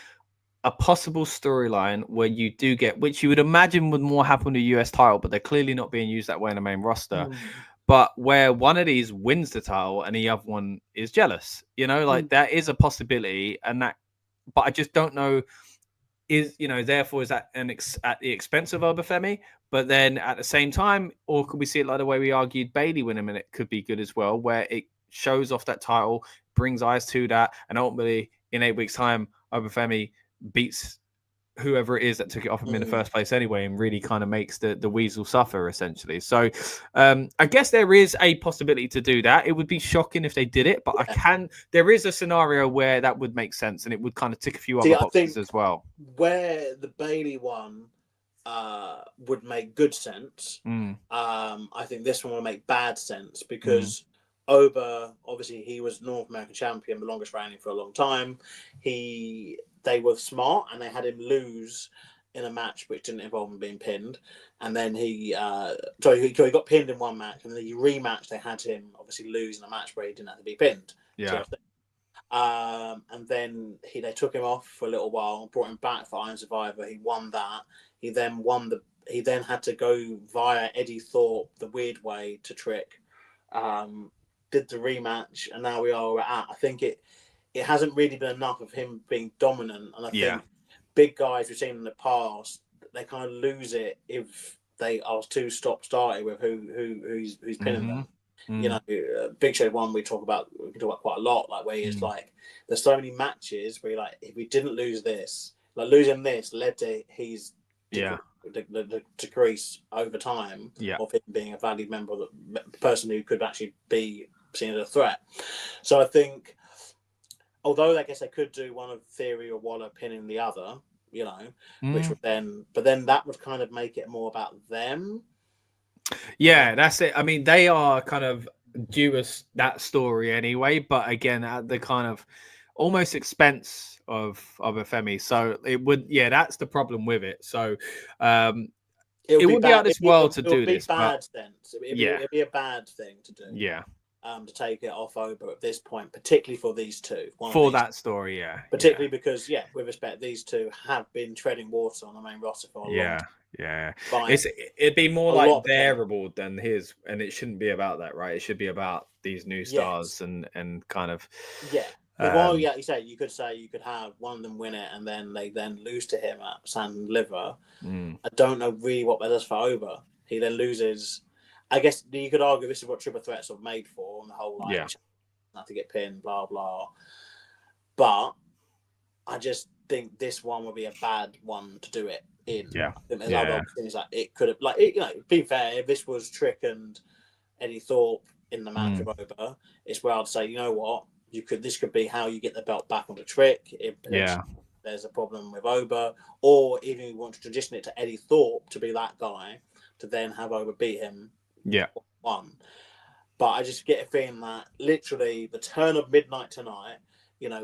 a possible storyline where you do get, which you would imagine would more happen with the US title, but they're clearly not being used that way in the main roster. But where one of these wins the title and the other one is jealous, you know, like that is a possibility. And that, but I just don't know, is, you know, therefore is that at the expense of Oba Femi? But then at the same time, or could we see it like the way we argued Bayley winning, and it could be good as well, where it shows off that title, brings eyes to that, and ultimately in 8 weeks' time, Oba Femi beats whoever it is that took it off him in the first place anyway, and really kind of makes the weasel suffer essentially. So I guess there is a possibility to do that. It would be shocking if they did it, but there is a scenario where that would make sense, and it would kind of tick a few other boxes as well. Where
the Bayley one would make good sense, I think this one will make bad sense, because Oba, obviously he was North American champion, the longest reigning for a long time. They were smart and they had him lose in a match which didn't involve him being pinned. And then he got pinned in one match, and then the rematch they had him obviously lose in a match where he didn't have to be pinned.
Yeah.
And then they took him off for a little while, brought him back for Iron Survivor. He won that. He then had to go via Eddie Thorpe the weird way to Trick. Did the rematch, and now we are at. I think it hasn't really been enough of him being dominant, and I think big guys we've seen in the past, they kind of lose it if they are too stop-started with who's pinning them. You know, Big Show one we can talk about quite a lot, like where he's like, there's so many matches where you're like, if we didn't lose this, like losing this led to the decrease over time of him being a valued member of the person who could actually be seen as a threat. So I think, although I guess they could do one of Theory or Waller pinning the other, you know, which would then that would kind of make it more about them.
Yeah, that's it. I mean, they are kind of due us that story anyway, but again, at the kind of almost expense of Oba Femi. So it would, that's the problem with it. So it would be out of this world to do this.
It'd be a bad thing to do.
Yeah.
to take it off Oba at this point, particularly for these two.
That story, yeah.
Particularly because, with respect, these two have been treading water on the main roster for a long time.
Yeah.
Like,
it'd be more like their reward than his, and it shouldn't be about that, right? It should be about these new stars and kind of.
Yeah. But while you could say you could have one of them win it and then they lose to him at Sand and Liver. I don't know really what that does for Oba. He then loses. I guess you could argue this is what triple threats are made for, and the whole not to get pinned, blah blah. But I just think this one would be a bad one to do it in.
Yeah.
Other things like it could have, be fair, if this was Trick and Eddie Thorpe in the match with Oba, it's where I'd say, you know what, this could be how you get the belt back on the Trick. If there's a problem with Oba, or even you want to transition it to Eddie Thorpe to be that guy to then have Oba beat him.
Yeah.
One. But I just get a feeling that literally the turn of midnight tonight,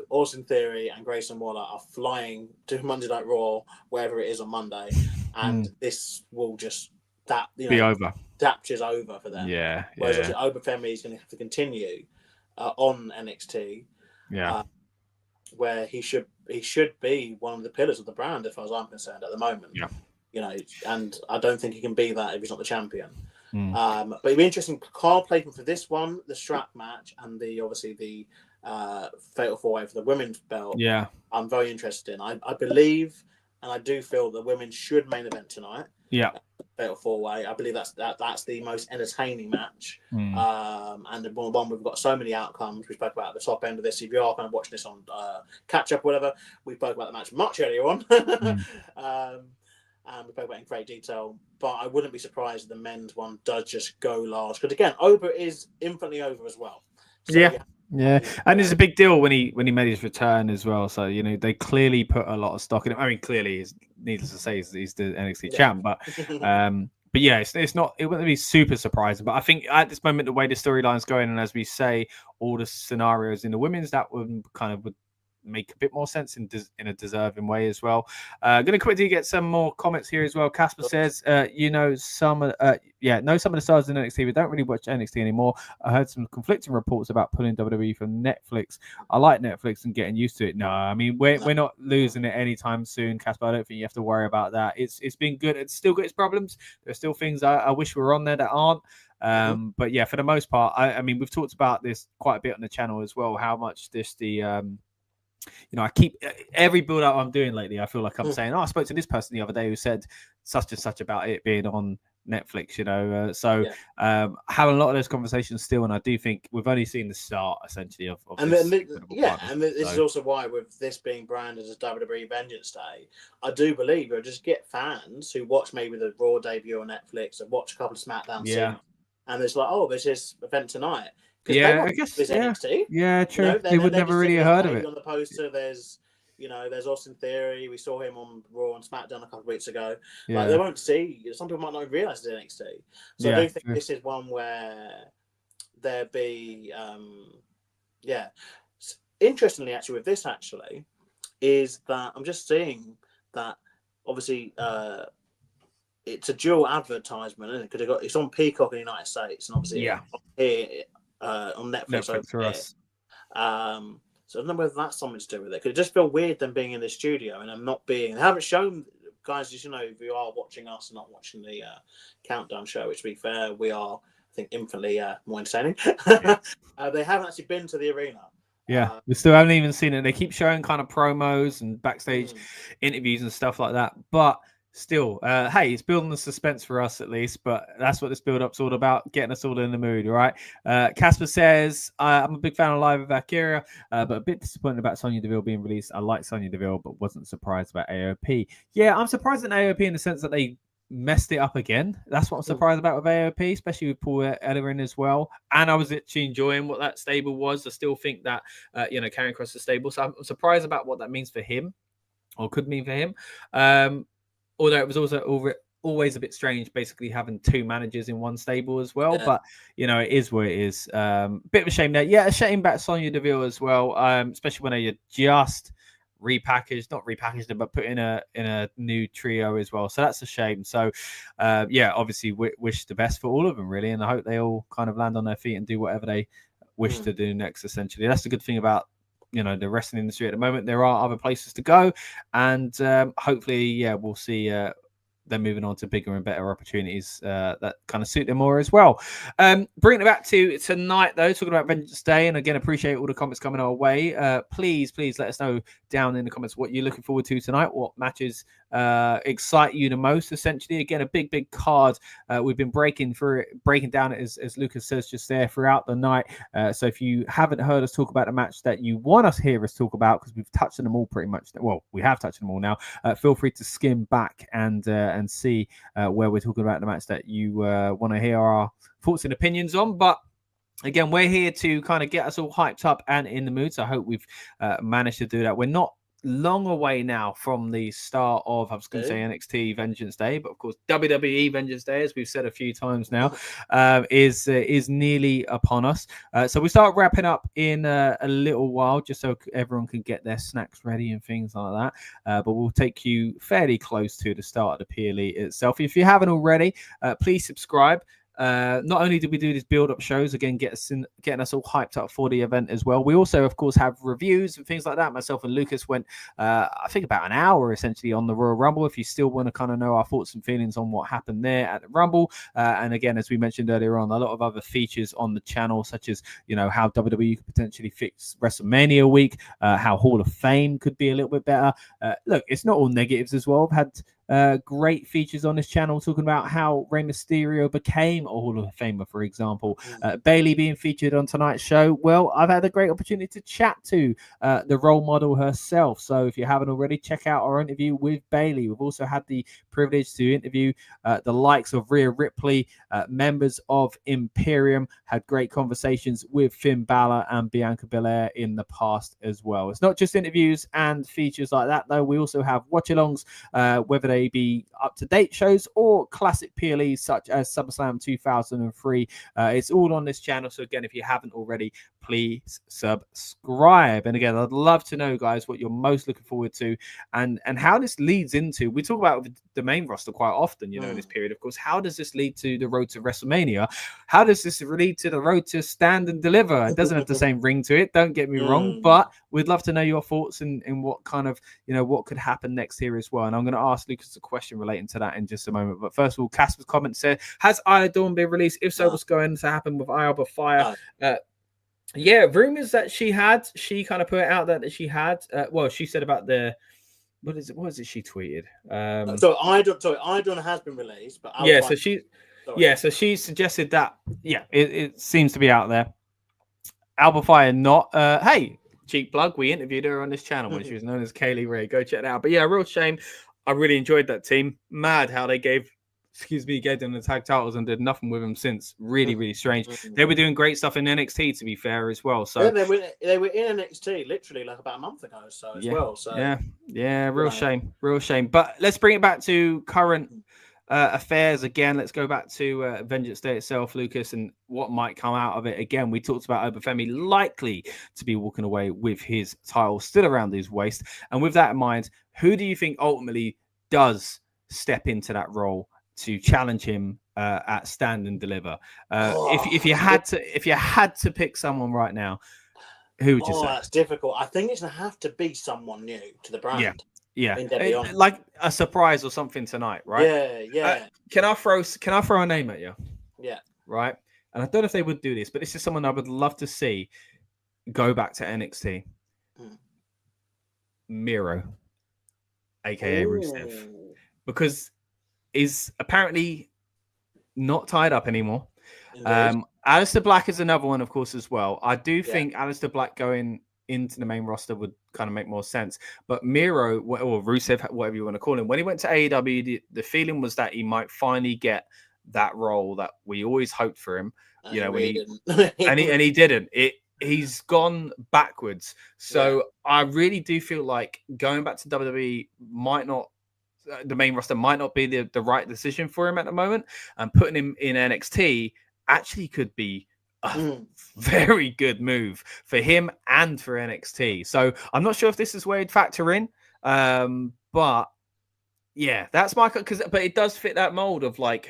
Austin Theory and Grayson Waller are flying to Monday Night Raw, wherever it is on Monday, and this will just
be over.
Is over for them.
Yeah.
Whereas Oba Femi is going to have to continue on NXT.
Yeah.
Where he should be one of the pillars of the brand, as far as I'm concerned, at the moment.
Yeah.
And I don't think he can be that if he's not the champion. But it'd be interesting card placement for this one, the strap match, and the fatal 4-way for the women's belt.
Yeah,
I'm very interested in. I believe, and I do feel the women should main event tonight.
Yeah,
fatal 4-way. I believe that's the most entertaining match, and the one we've got so many outcomes. We spoke about at the top end of this. If you are kind of watching this on catch up, or whatever, we spoke about the match much earlier on. And we spoke about it in great detail, but I wouldn't be surprised if the men's one does just go large. Because again, Oba is infinitely over as well. So,
yeah, and it's a big deal when he made his return as well. So they clearly put a lot of stock in him. I mean, clearly, needless to say, he's the NXT champ, but yeah, it's not. It wouldn't be super surprising. But I think at this moment, the way the storyline's going, and as we say, all the scenarios in the women's, that would make a bit more sense in a deserving way as well. Going to quickly get some more comments here as well. Casper says, know some of the stars in NXT, but don't really watch NXT anymore. I heard some conflicting reports about pulling WWE from Netflix. I like Netflix and getting used to it. No, I mean we're not losing it anytime soon, Casper. I don't think you have to worry about that. It's been good. It's still got its problems. There's still things I wish were on there that aren't. But yeah, for the most part, I mean we've talked about this quite a bit on the channel as well. How much I keep every build up I'm doing lately. I feel like I'm saying, I spoke to this person the other day who said such and such about it being on Netflix, having a lot of those conversations still, and I do think we've only seen the start essentially of
this is also why with this being branded as WWE Vengeance Day, I do believe you'll just get fans who watch maybe the Raw debut on Netflix and watch a couple of SmackDown scenes, and it's like, there's this event tonight.
Yeah, I guess.
NXT.
Yeah, true. They would never really heard of it.
On the poster, there's Austin Theory. We saw him on Raw and SmackDown a couple of weeks ago. Yeah. They won't see. Some people might not realize it's NXT. So I do think this is one where there be, Interestingly, actually, with this is that I'm just seeing that obviously it's a dual advertisement, isn't it? Because it's on Peacock in the United States, and obviously here. On Netflix
for us.
So I don't know whether that's something to do with it. Because it just feel weird them being in the studio and I'm not being. They haven't shown, guys, if you are watching us and not watching the countdown show, which to be fair, we are, I think, infinitely more entertaining. They haven't actually been to the arena.
Yeah, we still haven't even seen it. They keep showing kind of promos and backstage interviews and stuff like that. But still, hey, it's building the suspense for us at least, but that's what this build-up's all about, getting us all in the mood, all right? Casper says, I'm a big fan of Live with Vaquer, but a bit disappointed about Sonya Deville being released. I like Sonya Deville, but wasn't surprised about AOP. Yeah, I'm surprised at AOP in the sense that they messed it up again. That's what I'm surprised about with AOP, especially with Paul Ellering as well. And I was actually enjoying what that stable was. I still think that, carrying across the stable. So I'm surprised about what that means for him, or could mean for him. Although it was also always a bit strange, basically having two managers in one stable as well. Yeah. But, it is what it is. Bit of a shame there. Yeah, a shame about Sonya Deville as well, especially when they just not repackaged them, but put in a new trio as well. So that's a shame. So yeah, obviously wish the best for all of them really, and I hope they all kind of land on their feet and do whatever they wish to do next. Essentially, that's the good thing about the wrestling industry at the moment. There are other places to go, and hopefully, we'll see they're moving on to bigger and better opportunities that kind of suit them more as well. Bringing it back to tonight, though, talking about Vengeance Day, and again, appreciate all the comments coming our way. Please let us know down in the comments what you're looking forward to tonight, what matches excite you the most. Essentially, again, a big card. We've been breaking down it as Lucas says just there throughout the night. So if you haven't heard us talk about the match that you want us hear us talk about, because we've touched on them all pretty much. Well, we have touched them all now. Feel free to skim back and see where we're talking about the match that you want to hear our thoughts and opinions on. But again, we're here to kind of get us all hyped up and in the mood. So I hope we've managed to do that. We're not long away now from the start of, I was going to say NXT Vengeance Day, but of course WWE Vengeance Day, as we've said a few times now, is nearly upon us. So we start wrapping up in a little while, just so everyone can get their snacks ready and things like that. But we'll take you fairly close to the start of the PLE itself. If you haven't already, please subscribe. Not only did we do these build-up shows, again, getting us all hyped up for the event as well, we also, of course, have reviews and things like that. Myself and Lucas went, I think, about an hour, essentially, on the Royal Rumble, if you still want to kind of know our thoughts and feelings on what happened there at the Rumble. And again, as we mentioned earlier on, a lot of other features on the channel, such as, how WWE could potentially fix WrestleMania week, how Hall of Fame could be a little bit better. Look, it's not all negatives as well. I've had great features on this channel talking about how Rey Mysterio became a Hall of Famer, for example. Bayley being featured on tonight's show. Well, I've had a great opportunity to chat to the role model herself. So if you haven't already, check out our interview with Bayley. We've also had the privilege to interview the likes of Rhea Ripley, members of Imperium, had great conversations with Finn Balor and Bianca Belair in the past as well. It's not just interviews and features like that, though. We also have watch-alongs, whether they be up-to-date shows or classic PLEs such as SummerSlam 2003. It's all on this channel. So again, if you haven't already, please subscribe. And again, I'd love to know, guys, what you're most looking forward to and how this leads into. We talk about the main roster quite often, in this period. Of course, how does this lead to the road to WrestleMania? How does this lead to the road to Stand and Deliver? It doesn't have the same ring to it, don't get me wrong, but we'd love to know your thoughts and what kind of, what could happen next here as well. And I'm going to ask Lucas a question relating to that in just a moment. But first of all, Casper's comment said, has Isla Dawn been released? If so, what's going to happen with Alba Fire? Yeah, rumors that she kind of put it out that she had. Well, she said about the what is it she tweeted?
Idon has been released, but
so she suggested that it seems to be out there. Alba Fire not. Hey, cheap plug, we interviewed her on this channel when she was known as Kaylee Ray. Go check it out. But yeah, real shame. I really enjoyed that team. Mad how they gave them the tag titles and did nothing with them since. Really strange. They were doing great stuff in NXT, to be fair, as well. So
they were in NXT literally like about a month ago.
Real shame. But let's bring it back to current affairs again. Let's go back to Vengeance Day itself, Lucas, and what might come out of it. Again, we talked about Oba Femi likely to be walking away with his title still around his waist. And with that in mind, who do you think ultimately does step into that role to challenge him at Stand and Deliver? If you had to pick someone right now, who would you say?
That's difficult. I think it's gonna have to be someone new to the brand.
Yeah. Like a surprise or something tonight, right?
Yeah.
Can I throw a name at you?
Yeah.
Right. And I don't know if they would do this, but this is someone I would love to see go back to NXT. Miro, aka Rusev, because he's apparently not tied up anymore. Aleister Black is another one, of course, as well. I do think Aleister Black going into the main roster would kind of make more sense. But Miro, or Rusev, whatever you want to call him, when he went to AEW, the feeling was that he might finally get that role that we always hoped for him. And he didn't. He's gone backwards. So I really do feel like going back to WWE the main roster might not be the right decision for him at the moment, and putting him in NXT actually could be very good move for him and for NXT. So I'm not sure if this is where he'd factor in, but yeah, that's my but it does fit that mold of like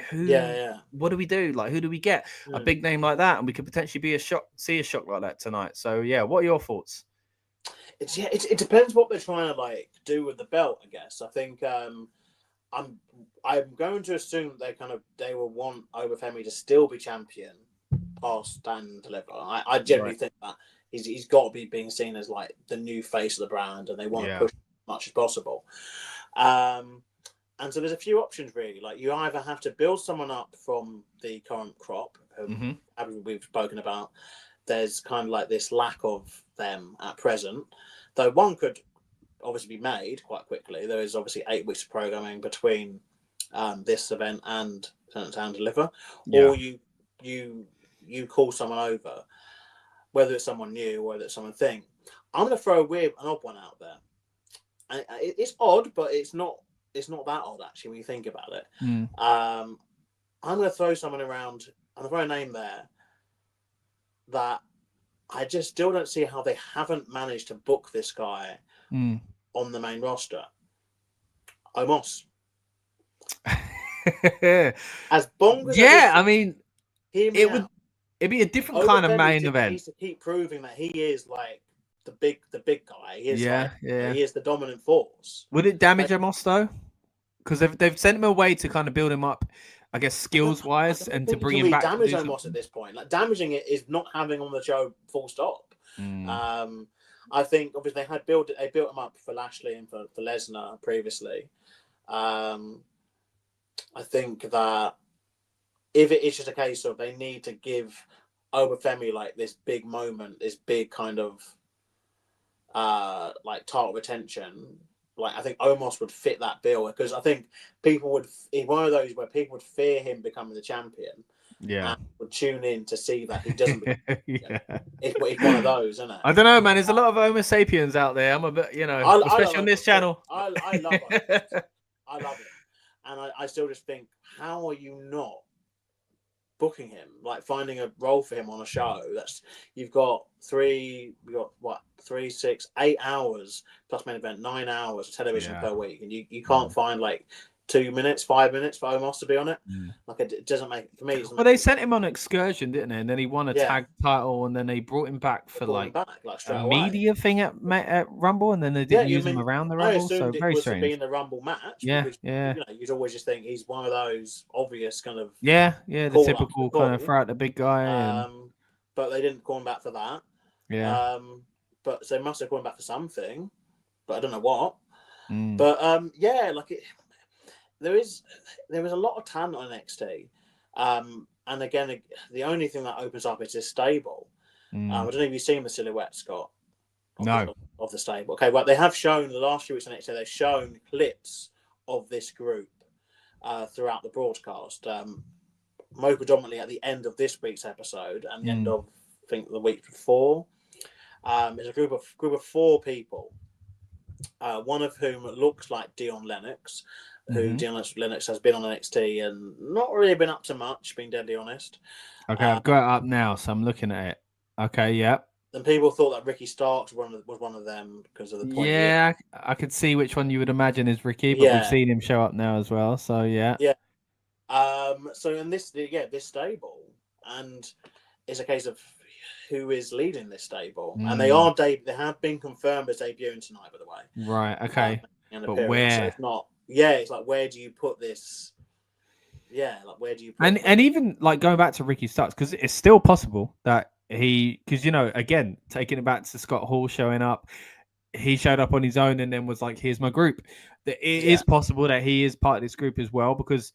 what do we do? Like who do we get? A big name like that, and we could potentially be see a shock like that tonight. So yeah, what are your thoughts?
It depends what they're trying to like do with the belt. I guess I think I'm going to assume they will want Oba Femi to still be champion past Stand and Deliver. I generally think that he's got to be being seen as like the new face of the brand, and they want to push as much as possible. And so there's a few options really. Like you either have to build someone up from the current crop, we've spoken about. There's kind of like this lack of them at present, though one could obviously be made quite quickly. There is obviously 8 weeks of programming between this event and Stand and Deliver, or you call someone over, whether it's someone new or whether it's someone thing. I'm going to throw an odd one out there. And it's odd, but it's not that odd actually when you think about it. I'm going to throw someone around. I'm going to throw a name there that I just still don't see how they haven't managed to book this guy on the main roster. Omos. As bonkers.
I mean, it'd be a different kind of main event.
Needs to keep proving that he is like the big guy. He is he is the dominant force.
Would it damage Omos though? Because they've sent him away to kind of build him up, I guess, skills wise, and to bring him back.
Damage Omos at this point. Like damaging it is not having on the show. Full stop. I think obviously they built him up for Lashley and for Lesnar previously. I think that if it is just a case of they need to give Oba Femi like this big moment, this big kind of like title retention, like I think Omos would fit that bill, because I think people would, in one of those where people would fear him becoming the champion, and would tune in to see that he doesn't. It's one of those, isn't it?
I don't know, man. There's a lot of Homo sapiens out there. I'm a bit, especially on this channel.
I love it. I love it, and I still just think, how are you not booking him, like finding a role for him on a show? You've got 3, 6, 8 hours plus main event, 9 hours of television per week, and you can't find like 2 minutes, 5 minutes for Omos to be on it. Like it doesn't make for me.
Well, they sent him on excursion, didn't they? And then he won a tag title, and then they brought him back for like a media thing at Rumble, and then they didn't use him around the Rumble. So very strange.
Being the Rumble match, you'd always just think he's one of those obvious kind of
the typical kind of throw out the big guy.
But they didn't call him back for that. But they must have called him back for something, but I don't know what. But there was a lot of talent on NXT, and again, the only thing that opens up is this stable. I don't know if you've seen the silhouette, Scott. Of the stable. Okay, well, they have shown the last few weeks on NXT. They've shown clips of this group throughout the broadcast. Most predominantly at the end of this week's episode and the end of, I think, the week before. It's a group of 4 people. One of whom looks like Dion Lennox. Who Dion Lennox has been on NXT and not really been up to much, being deadly honest.
Okay, I've got it up now, so I'm looking at it. Okay, yeah.
And people thought that Ricky Starks was one of them because of the point.
Yeah, I could see which one you would imagine is Ricky, but we've seen him show up now as well. So yeah.
So in this stable, and it's a case of who is leading this stable, and they have been confirmed as debuting tonight, by the way.
Right. Okay. But where?
So it's not. Yeah, it's like, where do you put this? Yeah, like where do you put
and even like going back to Ricky Starks, because it's still possible that because again, taking it back to Scott Hall showing up, he showed up on his own and then was like, here's my group. That it is possible that he is part of this group as well, because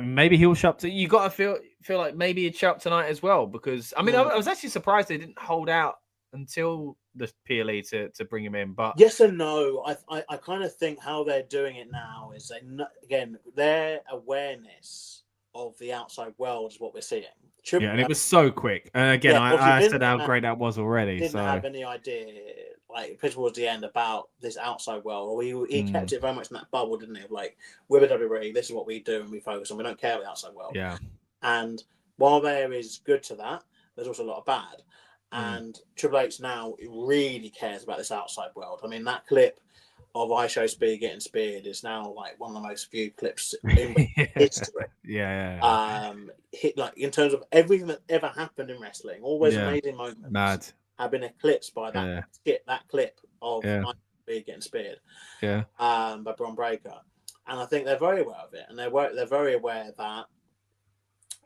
maybe he'll show up you got to feel like maybe he'd show up tonight as well, because I mean I was actually surprised they didn't hold out until the PLE to bring him in, but
yes and no. I kind of think how they're doing it now is their awareness of the outside world is what we're seeing.
And it was so quick. And again, I said how great that was already.
Didn't have any idea, like towards the end, about this outside world. Or he kept it very much in that bubble, didn't he? Like, we're the WWE, this is what we do, and we focus on. We don't care about the outside world.
Yeah.
And while there is good to that, there's also a lot of bad. And Triple H now really cares about this outside world. I mean, that clip of ISO Speed getting speared is now like one of the most viewed clips in history. Hit like in terms of everything that ever happened in wrestling, all those amazing moments have been eclipsed by that clip of ISO Speed getting speared. By Bron Breakker. And I think they're very aware of it, and they're very aware that,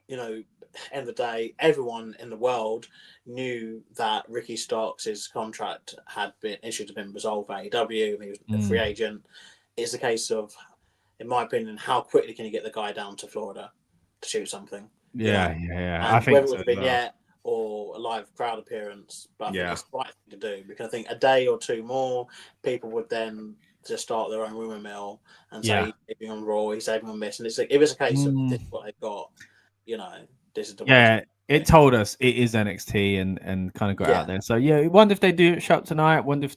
you know, end of the day, everyone in the world knew that Ricky Starks' contract had been resolved by AEW. He was a free agent. It's a case of, in my opinion, how quickly can you get the guy down to Florida to shoot something?
I think
whether it was a vignette or a live crowd appearance, but I think it's the right thing to do, because I think a day or two more, people would then just start their own rumor mill and say he's saving on Raw, he's saving on this, and it's like, if it's a case of this is what they've got, you know, this is the
it told us it is NXT and kind of got out there. So I wonder if they do show up tonight. Wonder if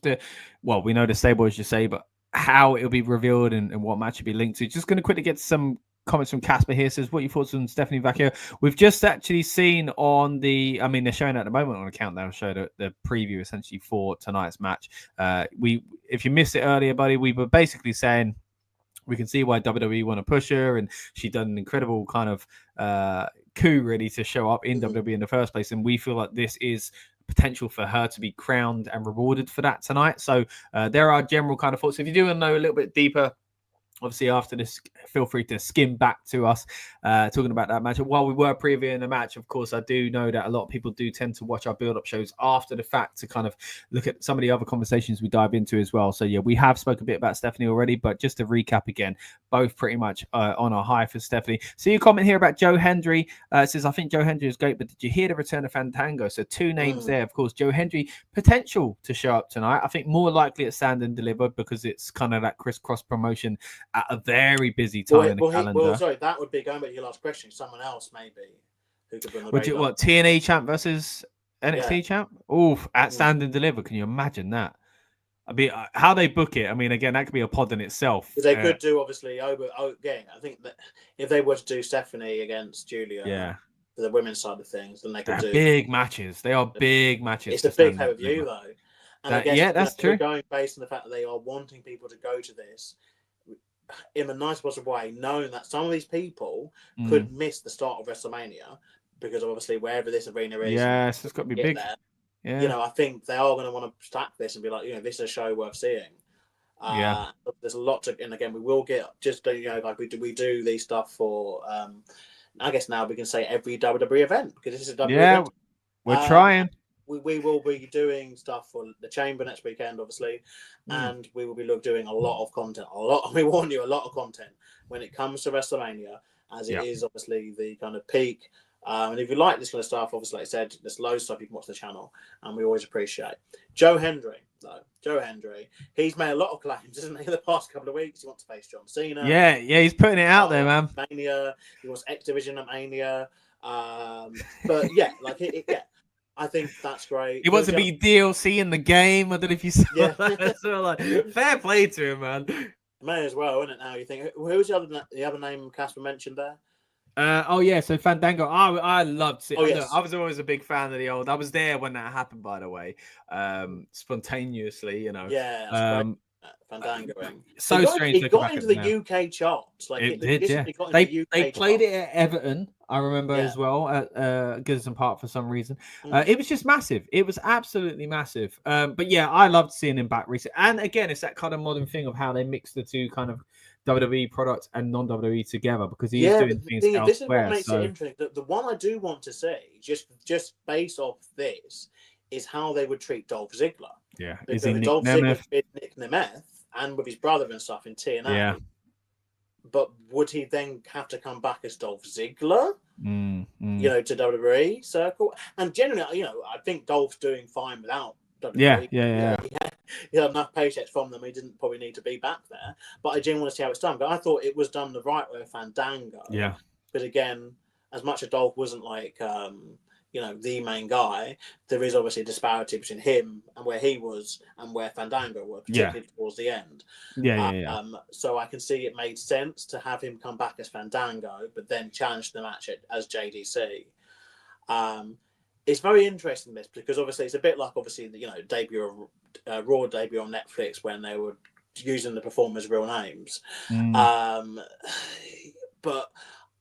we know the stable, as you say, but how it'll be revealed and what match it'll be linked to. Just going to quickly get some comments from Casper here. Says, what are your thoughts on Stephanie Vaquer? We've just actually seen on they're showing at the moment on the countdown show the preview essentially for tonight's match. If you missed it earlier, buddy, we were basically saying we can see why WWE want to push her, and she done an incredible kind of coup really to show up in WWE in the first place, and we feel like this is potential for her to be crowned and rewarded for that tonight. So there are general kind of thoughts. If you do want to know a little bit deeper, obviously after this, feel free to skim back to us talking about that match. While we were previewing the match, of course, I do know that a lot of people do tend to watch our build-up shows after the fact to kind of look at some of the other conversations we dive into as well. So we have spoken a bit about Stephanie already, but just to recap again, both pretty much on a high for Stephanie. See your comment here about Joe Hendry. Says, I think Joe Hendry is great, but did you hear the return of Fandango? So two names there. Of course, Joe Hendry, potential to show up tonight. I think more likely at Stand and Deliver, because it's kind of that crisscross promotion at a very busy time in the calendar.
Sorry, that would be, going back to your last question, someone else maybe who could win the
what, TNA champ versus NXT champ? Oof, at Stand and Deliver. Can you imagine that? I mean, how they book it, I mean, again, that could be a pod in itself.
They could do, obviously, I think that if they were to do Stephanie against Giulia for the women's side of things, then they could do
big matches. They are big matches.
It's a big pay-per-view, though. And I guess,
that's true.
Going based on the fact that they are wanting people to go to this in a nice possible way, knowing that some of these people could miss the start of WrestleMania because obviously wherever this arena is,
it's got to be big.
There, you know, I think they are going to want to stack this and be like, you know, this is a show worth seeing. There's a lot to, and again, we will get just, you know, like we do these stuff for. I guess now we can say every WWE event, because this is a WWE event.
We're trying.
We will be doing stuff for the Chamber next weekend, obviously, and we will be doing a lot of content. We warn you, a lot of content when it comes to WrestleMania, as it is obviously the kind of peak. And if you like this kind of stuff, obviously, like I said, there's loads of stuff you can watch the channel, and we always appreciate. Joe Hendry, he's made a lot of claims, isn't he, in the past couple of weeks? He wants to face John Cena.
Yeah, he's putting it out there, man.
Mania, he wants X Division at Mania. But yeah, I think that's great.
He wants to be DLC in the game. I don't know if you saw that. So, like, fair play to him, man.
May as well, isn't it? Now you think, who's the other name Casper mentioned there?
So Fandango. I loved it.
Yes.
I was always a big fan of the old. I was there when that happened, by the way. Spontaneously, you know.
Yeah. Fandangoing.
So strange.
It got into the UK charts. Like
it did. They played it at Everton. I remember as well at Goodison Park for some reason. It was just massive. It was absolutely massive. But yeah, I loved seeing him back recently. And again, it's that kind of modern thing of how they mix the two kind of WWE products and non-WWE together, because he is doing things elsewhere.
This is what makes it interesting. The one I do want to see, just based off this, is how they would treat Dolph Ziggler.
Yeah,
because Dolph Ziggler with Nick Nemeth and with his brother and stuff in TNA.
Yeah.
But would he then have to come back as Dolph Ziggler? You know, to WWE circle? And generally, you know, I think Dolph's doing fine without WWE.
Yeah.
He had enough paychecks from them. He didn't probably need to be back there. But I genuinely want to see how it's done. But I thought it was done the right way with Fandango.
Yeah.
But again, as much as Dolph wasn't like, you know, the main guy, there is obviously a disparity between him and where he was and where Fandango was, particularly towards the end. So I can see it made sense to have him come back as Fandango, but then challenge the match as JDC. It's very interesting this because obviously it's a bit like debut of Raw debut on Netflix when they were using the performers' real names. But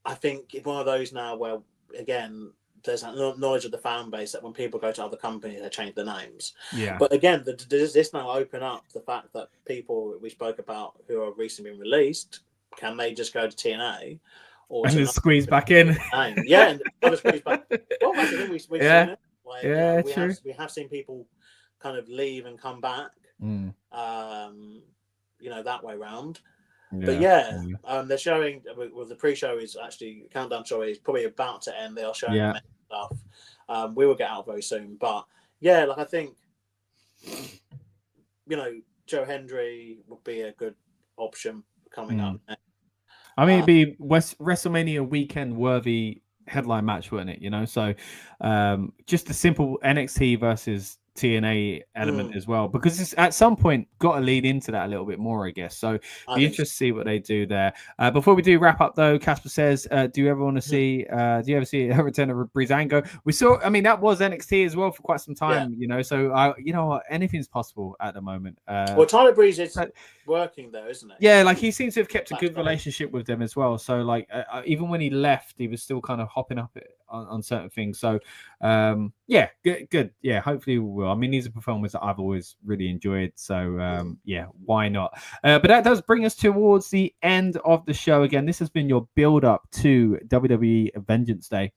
I think it's one of those now where again there's that knowledge of the fan base that when people go to other companies they change their names.
Yeah.
But again, does this now open up the fact that people we spoke about who are recently been released, can they just go to TNA?
And then squeeze back in.
Yeah, and other squeeze back. Well, that's the thing we've seen it. Like,
yeah,
true. We have seen people kind of leave and come back. That way round.
Yeah.
But they're showing. Well, the pre-show is actually countdown show is probably about to end. They are showing stuff. We will get out very soon. But yeah, like I think, Joe Hendry would be a good option coming up.
I mean, it'd be WrestleMania weekend worthy headline match, wouldn't it? So just a simple NXT versus TNA element as well, because it's at some point got to lead into that a little bit more, I guess. So be interested to see what they do there. Before we do wrap up though, Casper says, do you ever want to see do you ever see a return of Breezango? We saw, I mean, that was NXT as well for quite some time, so you know what, anything's possible at the moment.
Well, Tyler Breeze is working though, isn't it?
Yeah, like he seems to have kept a good relationship with them as well. So like even when he left, he was still kind of hopping up on certain things. So yeah, good. Yeah, hopefully we will. I mean, these are performers that I've always really enjoyed. So yeah, why not? But that does bring us towards the end of the show. Again, this has been your build up to WWE Vengeance Day.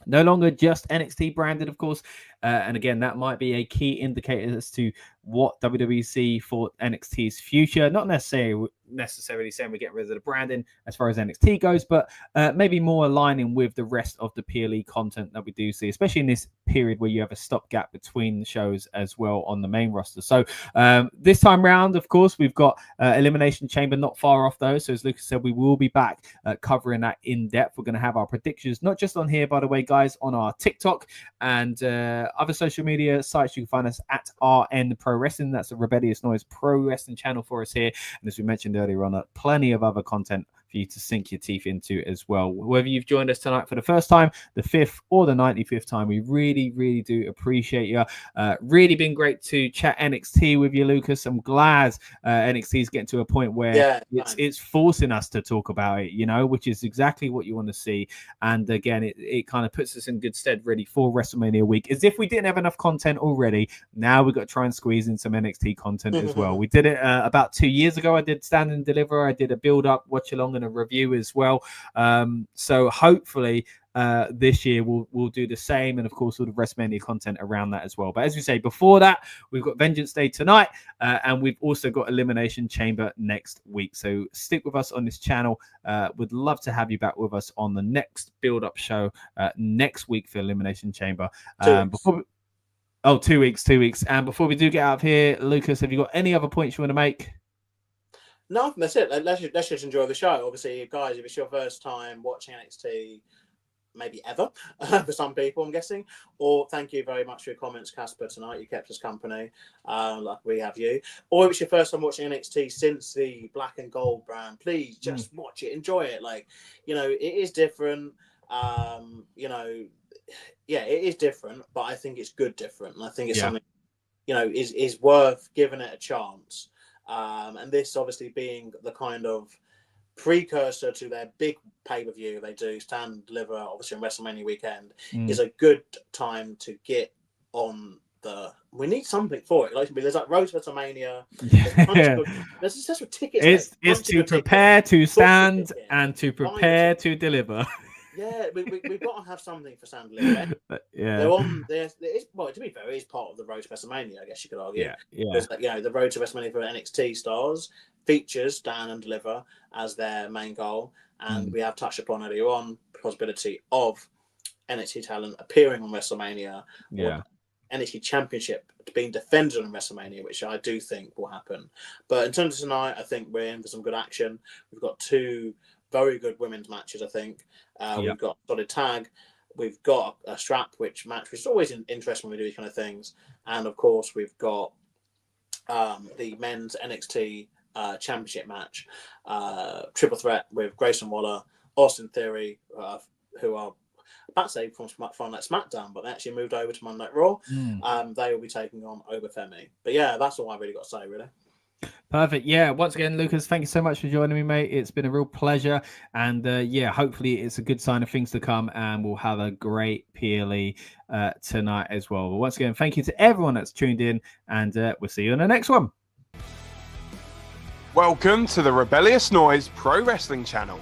No longer just NXT branded, of course. And again, that might be a key indicator as to what WWE see for NXT's future. Not necessarily saying we're getting rid of the branding as far as NXT goes, but maybe more aligning with the rest of the PLE content that we do see, especially in this period where you have a stopgap between the shows as well on the main roster. So this time round, of course, we've got Elimination Chamber not far off though. So as Lucas said, we will be back covering that in depth. We're going to have our predictions, not just on here, by the way, guys, on our TikTok and other social media sites. You can find us at RN Pro Wrestling. That's a Rebellious Noise Pro Wrestling channel for us here. And as we mentioned earlier on, plenty of other content for you to sink your teeth into as well. Whether you've joined us tonight for the first time, the 5th or the 95th time, we really, really do appreciate you. Really been great to chat NXT with you, Lucas. I'm glad NXT is getting to a point where it's forcing us to talk about it, which is exactly what you want to see. And again, it kind of puts us in good stead ready for WrestleMania week. As if we didn't have enough content already, now we've got to try and squeeze in some NXT content as well. We did it about 2 years ago. I did Stand and Deliver. I did a build-up, watch along, and a review as well. So hopefully this year we'll do the same, and of course all the WrestleMania content around that as well. But as we say, before that, we've got Vengeance Day tonight, and we've also got Elimination Chamber next week. So stick with us on this channel. Would love to have you back with us on the next build-up show next week for Elimination Chamber. 2 weeks. And before we do get out of here, Lucas, have you got any other points you want to make?
No, that's it. Let's just enjoy the show. Obviously, guys, if it's your first time watching NXT, maybe ever, for some people, I'm guessing. Or thank you very much for your comments, Casper, tonight. You kept us company, like we have you. Or if it's your first time watching NXT since the Black and Gold brand, please just watch it, enjoy it. Like, it is different. It is different, but I think it's good different. And I think it's something, is worth giving it a chance. And this obviously being the kind of precursor to their big pay-per-view they do, Stand and Deliver, obviously on WrestleMania weekend, is a good time to get on we need something for it. There's like Road to WrestleMania. There's just tickets.
It's to prepare to stand and to prepare to deliver.
Yeah, we've got to have something for Stand and Deliver. To be fair, it is part of the Road to WrestleMania, I guess you could argue. Because the Road to WrestleMania for NXT stars features Stand and Deliver as their main goal, and we have touched upon earlier on the possibility of NXT talent appearing on WrestleMania, or NXT Championship being defended on WrestleMania, which I do think will happen. But in terms of tonight, I think we're in for some good action. We've got 2 very good women's matches, I think. We've got a solid tag. We've got a strap which is always interesting when we do these kind of things. And of course, we've got the men's NXT Championship match, triple threat with Grayson Waller, Austin Theory, who are backstage from like SmackDown, but they actually moved over to Monday Night Raw.
Mm.
They will be taking on Oba Femi. But yeah, that's all I really got to say, really.
Perfect. Yeah. Once again, Lucas, thank you so much for joining me, mate. It's been a real pleasure. And yeah, hopefully it's a good sign of things to come, and we'll have a great PLE tonight as well. But once again, thank you to everyone that's tuned in, and we'll see you on the next one.
Welcome to the Rebellious Noise Pro Wrestling channel.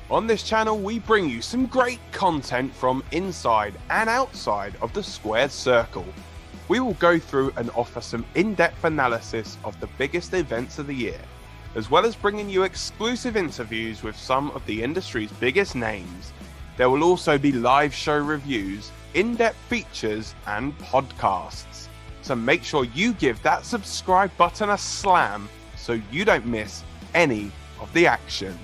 On this channel, we bring you some great content from inside and outside of the squared circle. We will go through and offer some in-depth analysis of the biggest events of the year, as well as bringing you exclusive interviews with some of the industry's biggest names. There will also be live show reviews, in-depth features, and podcasts. So make sure you give that subscribe button a slam so you don't miss any of the action.